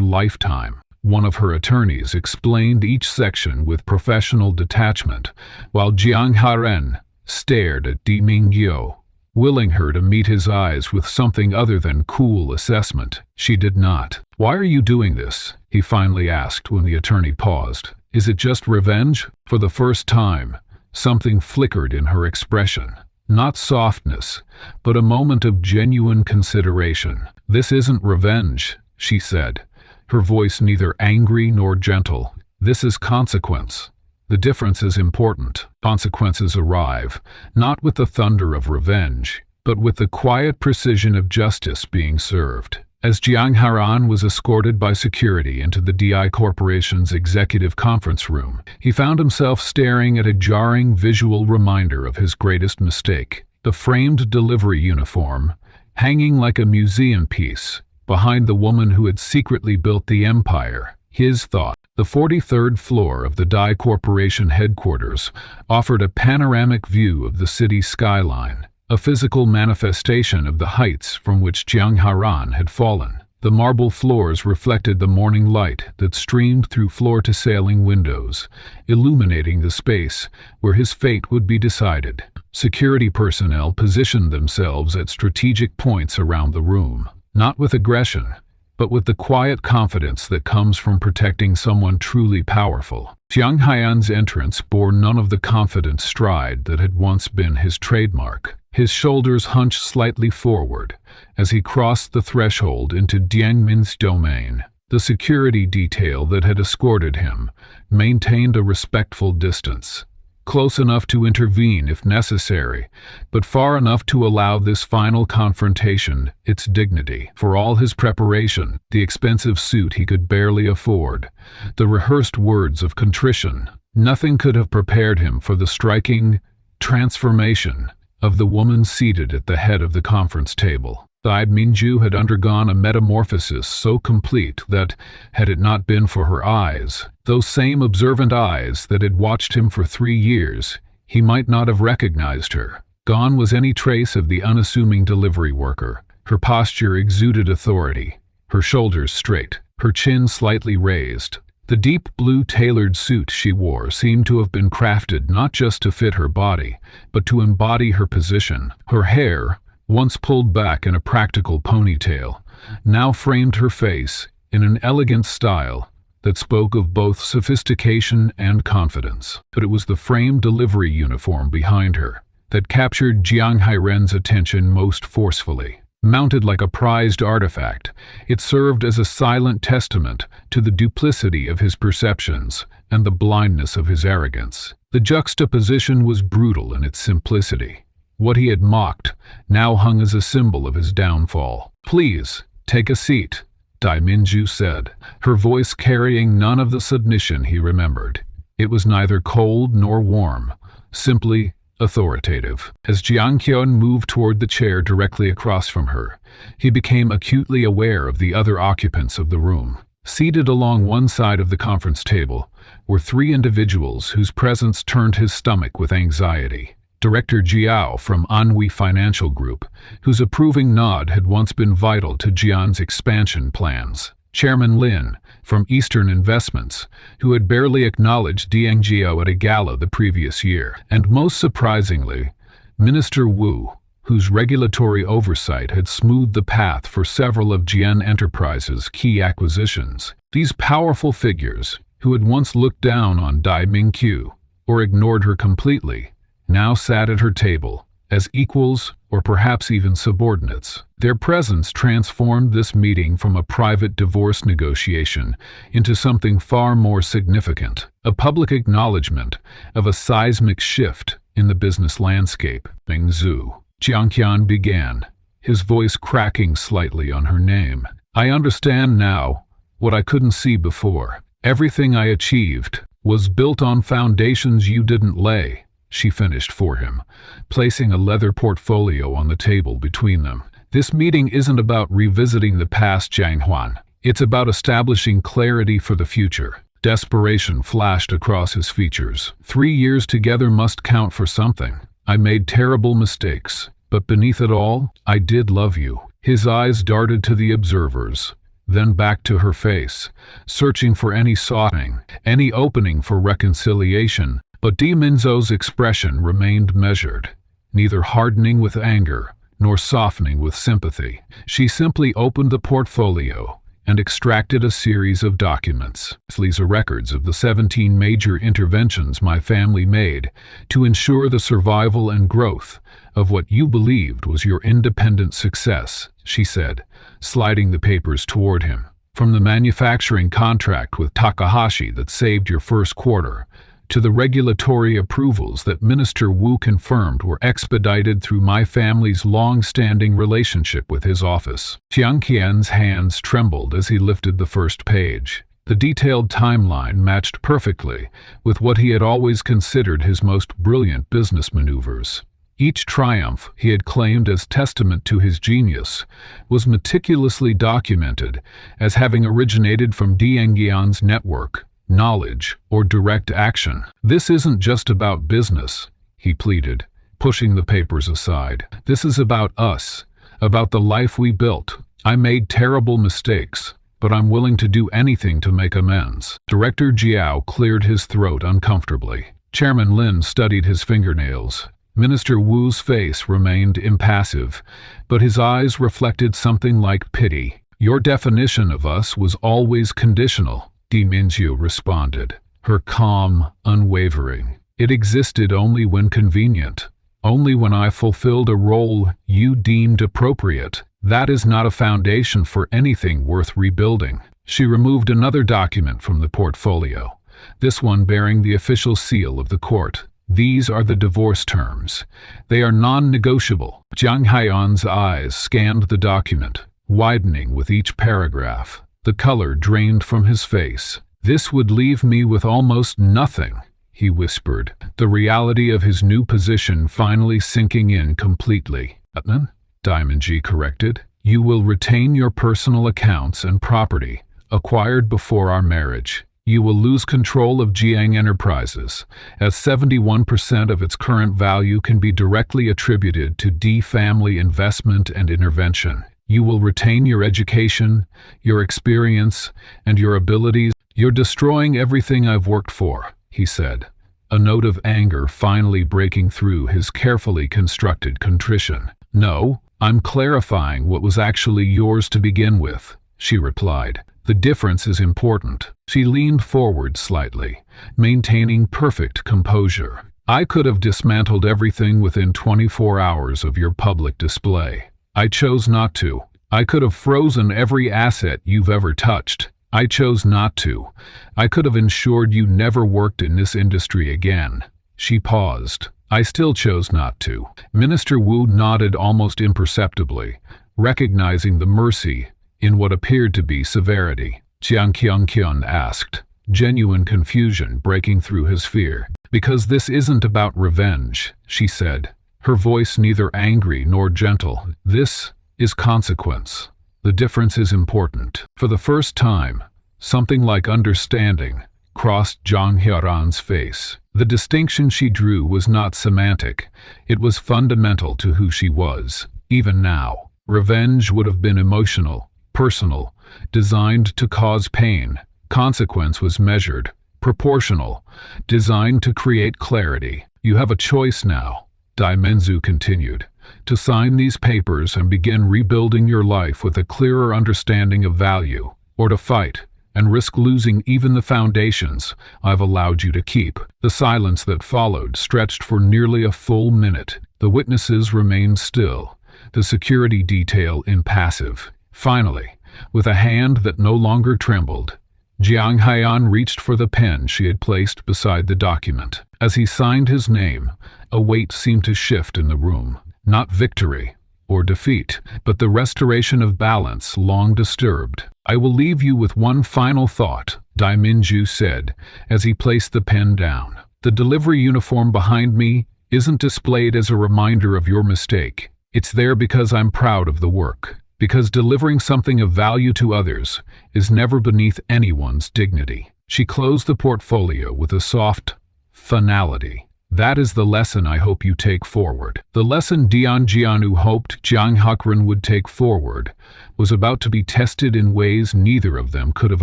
lifetime. One of her attorneys explained each section with professional detachment, while Jiang Haren stared at Di Mingzhu, willing her to meet his eyes with something other than cool assessment. She did not. "Why are you doing this?" he finally asked when the attorney paused. "Is it just revenge?" For the first time, something flickered in her expression. Not softness, but a moment of genuine consideration. "This isn't revenge," she said, her voice neither angry nor gentle. "This is consequence. The difference is important. Consequences arrive, not with the thunder of revenge, but with the quiet precision of justice being served. As Jiang Haran was escorted by security into the DI Corporation's executive conference room, he found himself staring at a jarring visual reminder of his greatest mistake: the framed delivery uniform, hanging like a museum piece, behind the woman who had secretly built the empire. His thought. The 43rd floor of the DI Corporation headquarters offered a panoramic view of the city skyline, a physical manifestation of the heights from which Jiang Haran had fallen. The marble floors reflected the morning light that streamed through floor-to-ceiling windows, illuminating the space where his fate would be decided. Security personnel positioned themselves at strategic points around the room, not with aggression, but with the quiet confidence that comes from protecting someone truly powerful. Jiang Haiyan's entrance bore none of the confident stride that had once been his trademark. His shoulders hunched slightly forward as he crossed the threshold into Diang Min's domain. The security detail that had escorted him maintained a respectful distance, close enough to intervene if necessary, but far enough to allow this final confrontation its dignity. For all his preparation, the expensive suit he could barely afford, the rehearsed words of contrition, nothing could have prepared him for the striking transformation of the woman seated at the head of the conference table. Dai Minju had undergone a metamorphosis so complete that, had it not been for her eyes, those same observant eyes that had watched him for 3 years, he might not have recognized her. Gone was any trace of the unassuming delivery worker. Her posture exuded authority, her shoulders straight, her chin slightly raised. The deep blue tailored suit she wore seemed to have been crafted not just to fit her body, but to embody her position. Her hair, once pulled back in a practical ponytail, now framed her face in an elegant style that spoke of both sophistication and confidence. But it was the framed delivery uniform behind her that captured Jiang Hairen's attention most forcefully. Mounted like a prized artifact, it served as a silent testament to the duplicity of his perceptions and the blindness of his arrogance. The juxtaposition was brutal in its simplicity. What he had mocked now hung as a symbol of his downfall. "Please, take a seat," Dai Minju said, her voice carrying none of the submission he remembered. It was neither cold nor warm, simply authoritative. As Jiang Qian moved toward the chair directly across from her, he became acutely aware of the other occupants of the room. Seated along one side of the conference table were 3 individuals whose presence turned his stomach with anxiety. Director Jiao from Anhui Financial Group, whose approving nod had once been vital to Jian's expansion plans. Chairman Lin from Eastern Investments, who had barely acknowledged Diang Jiao at a gala the previous year. And most surprisingly, Minister Wu, whose regulatory oversight had smoothed the path for several of Jian Enterprises' key acquisitions. These powerful figures, who had once looked down on Dai Mingqiu or ignored her completely, now sat at her table as equals or perhaps even subordinates. Their presence transformed this meeting from a private divorce negotiation into something far more significant, a public acknowledgement of a seismic shift in the business landscape. Bing Zhu. Jiang Qian began, his voice cracking slightly on her name. "I understand now what I couldn't see before. Everything I achieved was built on foundations you didn't lay," she finished for him, placing a leather portfolio on the table between them. "This meeting isn't about revisiting the past, Jiang Huan. It's about establishing clarity for the future." Desperation flashed across his features. 3 years together must count for something. "I made terrible mistakes, but beneath it all, I did love you." His eyes darted to the observers, then back to her face, searching for any softening, any opening for reconciliation. But Di Minzo's expression remained measured, neither hardening with anger nor softening with sympathy. She simply opened the portfolio and extracted a series of documents. These are records of the 17 major interventions my family made to ensure the survival and growth of what you believed was your independent success, she said, sliding the papers toward him. "From the manufacturing contract with Takahashi that saved your first quarter, to the regulatory approvals that Minister Wu confirmed were expedited through my family's long-standing relationship with his office. Jiang Qian's hands trembled as he lifted the first page. The detailed timeline matched perfectly with what he had always considered his most brilliant business maneuvers. Each triumph he had claimed as testament to his genius was meticulously documented as having originated from Diangian's network, knowledge, or direct action. "This isn't just about business," he pleaded, pushing the papers aside. "This is about us, about the life we built. I made terrible mistakes, but I'm willing to do anything to make amends." Director Jiao cleared his throat uncomfortably. Chairman Lin studied his fingernails. Minister Wu's face remained impassive, but his eyes reflected something like pity. "Your definition of us was always conditional," Di Minjiu responded, her calm unwavering. "It existed only when convenient, only when I fulfilled a role you deemed appropriate. That is not a foundation for anything worth rebuilding." She removed another document from the portfolio, this one bearing the official seal of the court. "These are the divorce terms. They are non-negotiable." Jiang Haiyan's eyes scanned the document, widening with each paragraph. The color drained from his face. "This would leave me with almost nothing," he whispered, the reality of his new position finally sinking in completely. "Utman?" Diamondji corrected. "You will retain your personal accounts and property, acquired before our marriage. You will lose control of Jiang Enterprises, as 71% of its current value can be directly attributed to D family investment and intervention. You will retain your education, your experience, and your abilities. You're destroying everything I've worked for," he said, a note of anger finally breaking through his carefully constructed contrition. "No, I'm clarifying what was actually yours to begin with," she replied. "The difference is important." She leaned forward slightly, maintaining perfect composure. "I could have dismantled everything within 24 hours of your public display. I chose not to. I could have frozen every asset you've ever touched. I chose not to. I could have ensured you never worked in this industry again." She paused. "I still chose not to." Minister Wu nodded almost imperceptibly, recognizing the mercy in what appeared to be severity. Jiang Qian asked, genuine confusion breaking through his fear. "Because this isn't about revenge," she said, her voice neither angry nor gentle. "This is consequence. The difference is important." For the first time, something like understanding crossed Zhang Heran's face. The distinction she drew was not semantic. It was fundamental to who she was. Even now, revenge would have been emotional, personal, designed to cause pain. Consequence was measured, proportional, designed to create clarity. "You have a choice now," Dai Menzu continued, "to sign these papers and begin rebuilding your life with a clearer understanding of value, or to fight and risk losing even the foundations I've allowed you to keep." The silence that followed stretched for nearly a full minute. The witnesses remained still, the security detail impassive. Finally, with a hand that no longer trembled, Jiang Haiyan reached for the pen she had placed beside the document. As he signed his name, a weight seemed to shift in the room. Not victory or defeat, but the restoration of balance long disturbed. "I will leave you with one final thought," Dai Minju said as he placed the pen down. "The delivery uniform behind me isn't displayed as a reminder of your mistake. It's there because I'm proud of the work. Because delivering something of value to others is never beneath anyone's dignity." She closed the portfolio with a soft finality. "That is the lesson I hope you take forward." The lesson Dian Jianu hoped Jiang Huckren would take forward was about to be tested in ways neither of them could have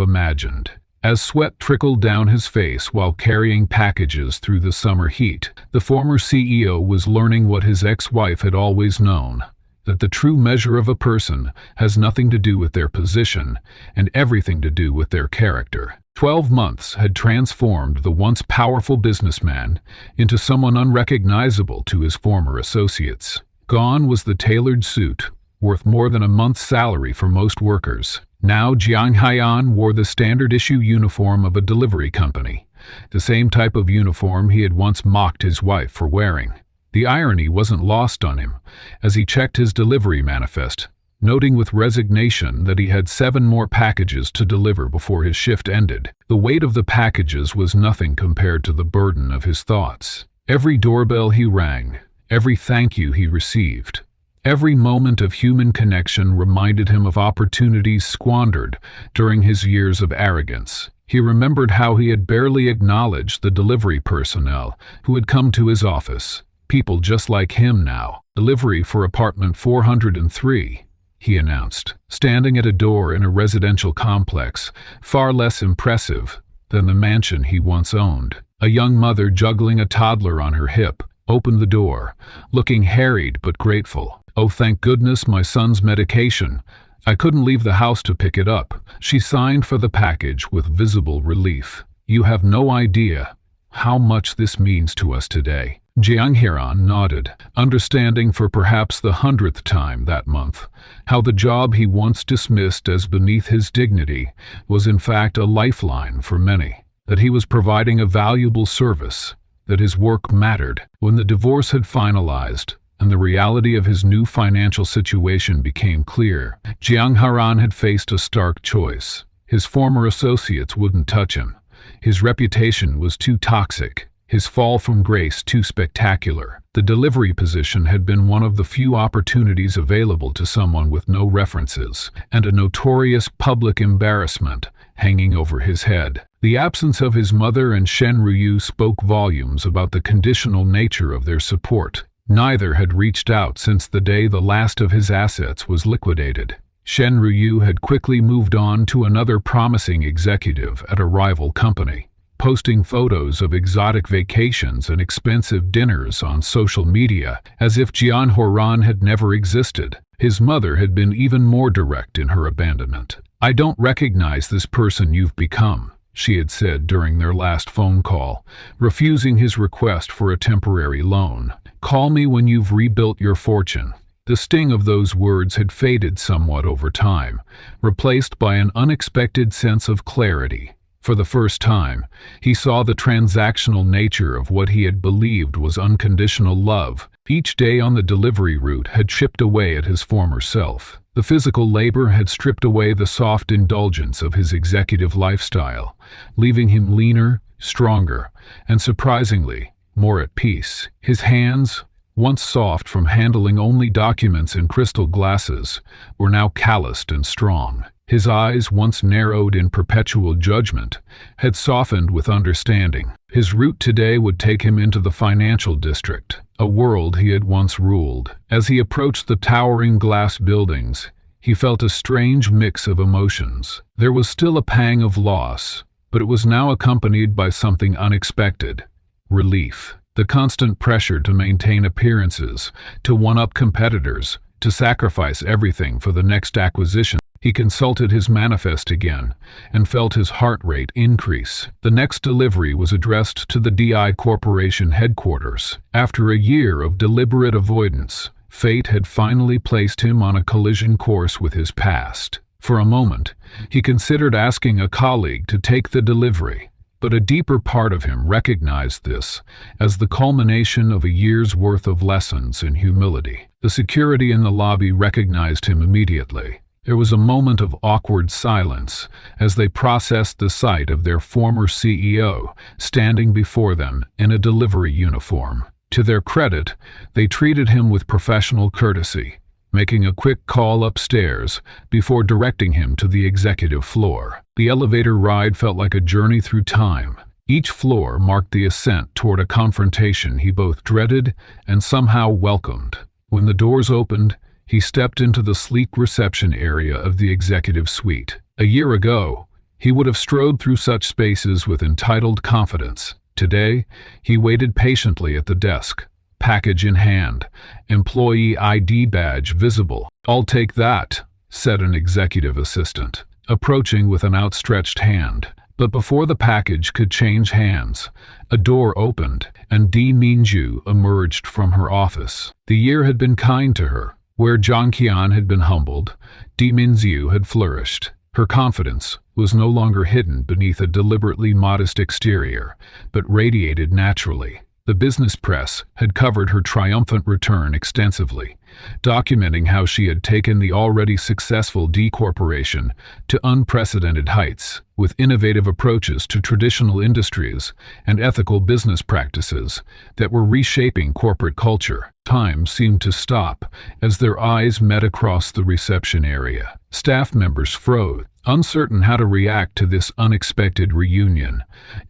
imagined. As sweat trickled down his face while carrying packages through the summer heat, the former CEO was learning what his ex-wife had always known: that the true measure of a person has nothing to do with their position and everything to do with their character. 12 months had transformed the once powerful businessman into someone unrecognizable to his former associates. Gone was the tailored suit, worth more than a month's salary for most workers. Now Jiang Haiyan wore the standard issue uniform of a delivery company, the same type of uniform he had once mocked his wife for wearing. The irony wasn't lost on him as he checked his delivery manifest, noting with resignation that he had 7 more packages to deliver before his shift ended. The weight of the packages was nothing compared to the burden of his thoughts. Every doorbell he rang, every thank you he received, every moment of human connection reminded him of opportunities squandered during his years of arrogance. He remembered how he had barely acknowledged the delivery personnel who had come to his office. People just like him now. "Delivery for apartment 403, he announced, standing at a door in a residential complex, far less impressive than the mansion he once owned. A young mother juggling a toddler on her hip opened the door, looking harried but grateful. "Oh, thank goodness, my son's medication. I couldn't leave the house to pick it up." She signed for the package with visible relief. "You have no idea how much this means to us today." Jiang Heran nodded, understanding for perhaps the 100th time that month how the job he once dismissed as beneath his dignity was in fact a lifeline for many, that he was providing a valuable service, that his work mattered. When the divorce had finalized and the reality of his new financial situation became clear, Jiang Heran had faced a stark choice. His former associates wouldn't touch him. His reputation was too toxic. His fall from grace too spectacular. The delivery position had been one of the few opportunities available to someone with no references, and a notorious public embarrassment hanging over his head. The absence of his mother and Shen Ruyu spoke volumes about the conditional nature of their support. Neither had reached out since the day the last of his assets was liquidated. Shen Ruyu had quickly moved on to another promising executive at a rival company, posting photos of exotic vacations and expensive dinners on social media as if Jiang Heran had never existed. His mother had been even more direct in her abandonment. "I don't recognize this person you've become," she had said during their last phone call, refusing his request for a temporary loan. "Call me when you've rebuilt your fortune." The sting of those words had faded somewhat over time, replaced by an unexpected sense of clarity. For the first time, he saw the transactional nature of what he had believed was unconditional love. Each day on the delivery route had chipped away at his former self. The physical labor had stripped away the soft indulgence of his executive lifestyle, leaving him leaner, stronger, and surprisingly, more at peace. His hands, once soft from handling only documents in crystal glasses, were now calloused and strong. His eyes, once narrowed in perpetual judgment, had softened with understanding. His route today would take him into the financial district, a world he had once ruled. As he approached the towering glass buildings, he felt a strange mix of emotions. There was still a pang of loss, but it was now accompanied by something unexpected: relief. The constant pressure to maintain appearances, to one-up competitors, to sacrifice everything for the next acquisition. He consulted his manifest again and felt his heart rate increase. The next delivery was addressed to the DI Corporation headquarters. After a year of deliberate avoidance, fate had finally placed him on a collision course with his past. For a moment, he considered asking a colleague to take the delivery, but a deeper part of him recognized this as the culmination of a year's worth of lessons in humility. The security in the lobby recognized him immediately. There was a moment of awkward silence as they processed the sight of their former CEO standing before them in a delivery uniform. To their credit, they treated him with professional courtesy, making a quick call upstairs before directing him to the executive floor. The elevator ride felt like a journey through time. Each floor marked the ascent toward a confrontation he both dreaded and somehow welcomed. When the doors opened, he stepped into the sleek reception area of the executive suite. A year ago, he would have strode through such spaces with entitled confidence. Today, he waited patiently at the desk, package in hand, employee ID badge visible. "I'll take that," said an executive assistant, approaching with an outstretched hand. But before the package could change hands, a door opened and Di Minju emerged from her office. The year had been kind to her. Where Zhang Qian had been humbled, Di Minzu had flourished. Her confidence was no longer hidden beneath a deliberately modest exterior, but radiated naturally. The business press had covered her triumphant return extensively, documenting how she had taken the already successful D Corporation to unprecedented heights, with innovative approaches to traditional industries and ethical business practices that were reshaping corporate culture. Time seemed to stop as their eyes met across the reception area. Staff members froze, uncertain how to react to this unexpected reunion.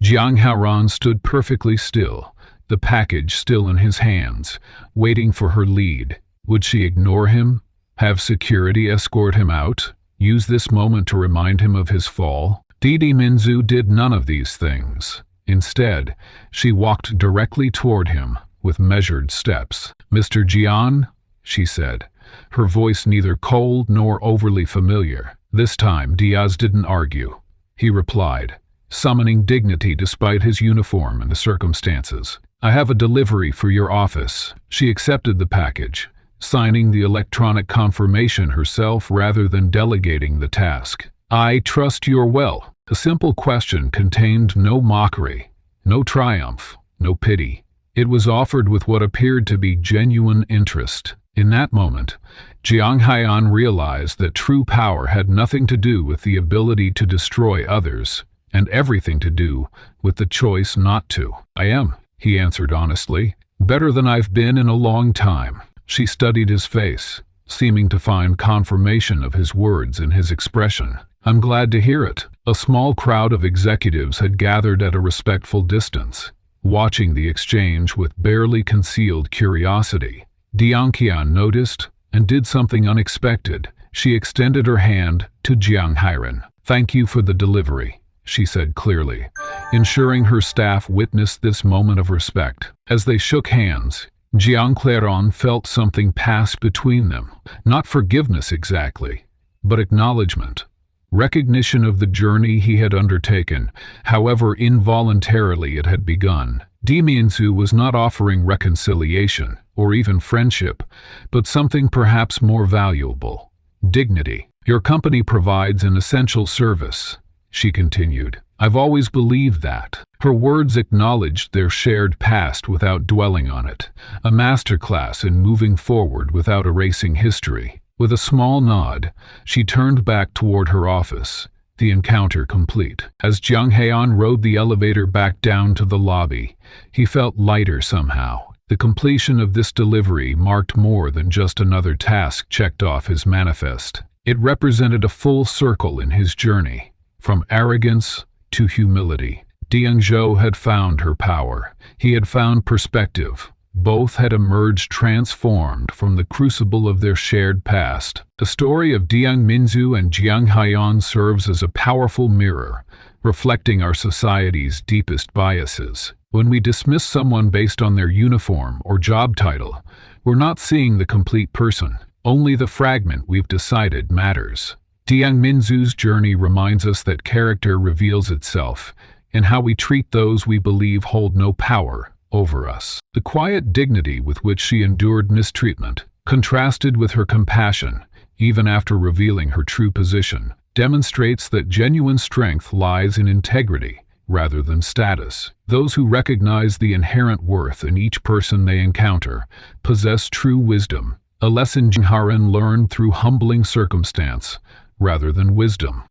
Jiang Haoran stood perfectly still, the package still in his hands, waiting for her lead. Would she ignore him? Have security escort him out? Use this moment to remind him of his fall? Didi Minzu did none of these things. Instead, she walked directly toward him with measured steps. "Mr. Jian," she said, her voice neither cold nor overly familiar. This time, Diaz didn't argue. He replied, summoning dignity despite his uniform and the circumstances. "I have a delivery for your office." She accepted the package, signing the electronic confirmation herself rather than delegating the task. "I trust you're well." The simple question contained no mockery, no triumph, no pity. It was offered with what appeared to be genuine interest. In that moment, Jiang Haiyan realized that true power had nothing to do with the ability to destroy others, and everything to do with the choice not to. "I am," he answered honestly, "better than I've been in a long time." She studied his face, seeming to find confirmation of his words in his expression. "I'm glad to hear it." A small crowd of executives had gathered at a respectful distance, watching the exchange with barely concealed curiosity. Diang Qian noticed and did something unexpected. She extended her hand to Jiang Hairan. "Thank you for the delivery," she said clearly, ensuring her staff witnessed this moment of respect. As they shook hands, Jiang Clairon felt something pass between them. Not forgiveness exactly, but acknowledgement. Recognition of the journey he had undertaken, however involuntarily it had begun. Di Minzu was not offering reconciliation, or even friendship, but something perhaps more valuable: dignity. "Your company provides an essential service," she continued. "I've always believed that." Her words acknowledged their shared past without dwelling on it, a masterclass in moving forward without erasing history. With a small nod, she turned back toward her office, the encounter complete. As Jiang Heian rode the elevator back down to the lobby, he felt lighter somehow. The completion of this delivery marked more than just another task checked off his manifest. It represented a full circle in his journey, from arrogance to humility. Diang Zhou had found her power. He had found perspective. Both had emerged transformed from the crucible of their shared past. The story of Diang Minzu and Jiang Haiyan serves as a powerful mirror, reflecting our society's deepest biases. When we dismiss someone based on their uniform or job title, we're not seeing the complete person. Only the fragment we've decided matters. Diang Minzu's journey reminds us that character reveals itself in how we treat those we believe hold no power over us. The quiet dignity with which she endured mistreatment, contrasted with her compassion, even after revealing her true position, demonstrates that genuine strength lies in integrity rather than status. Those who recognize the inherent worth in each person they encounter possess true wisdom, a lesson Jiang Haiyan learned through humbling circumstance rather than wisdom.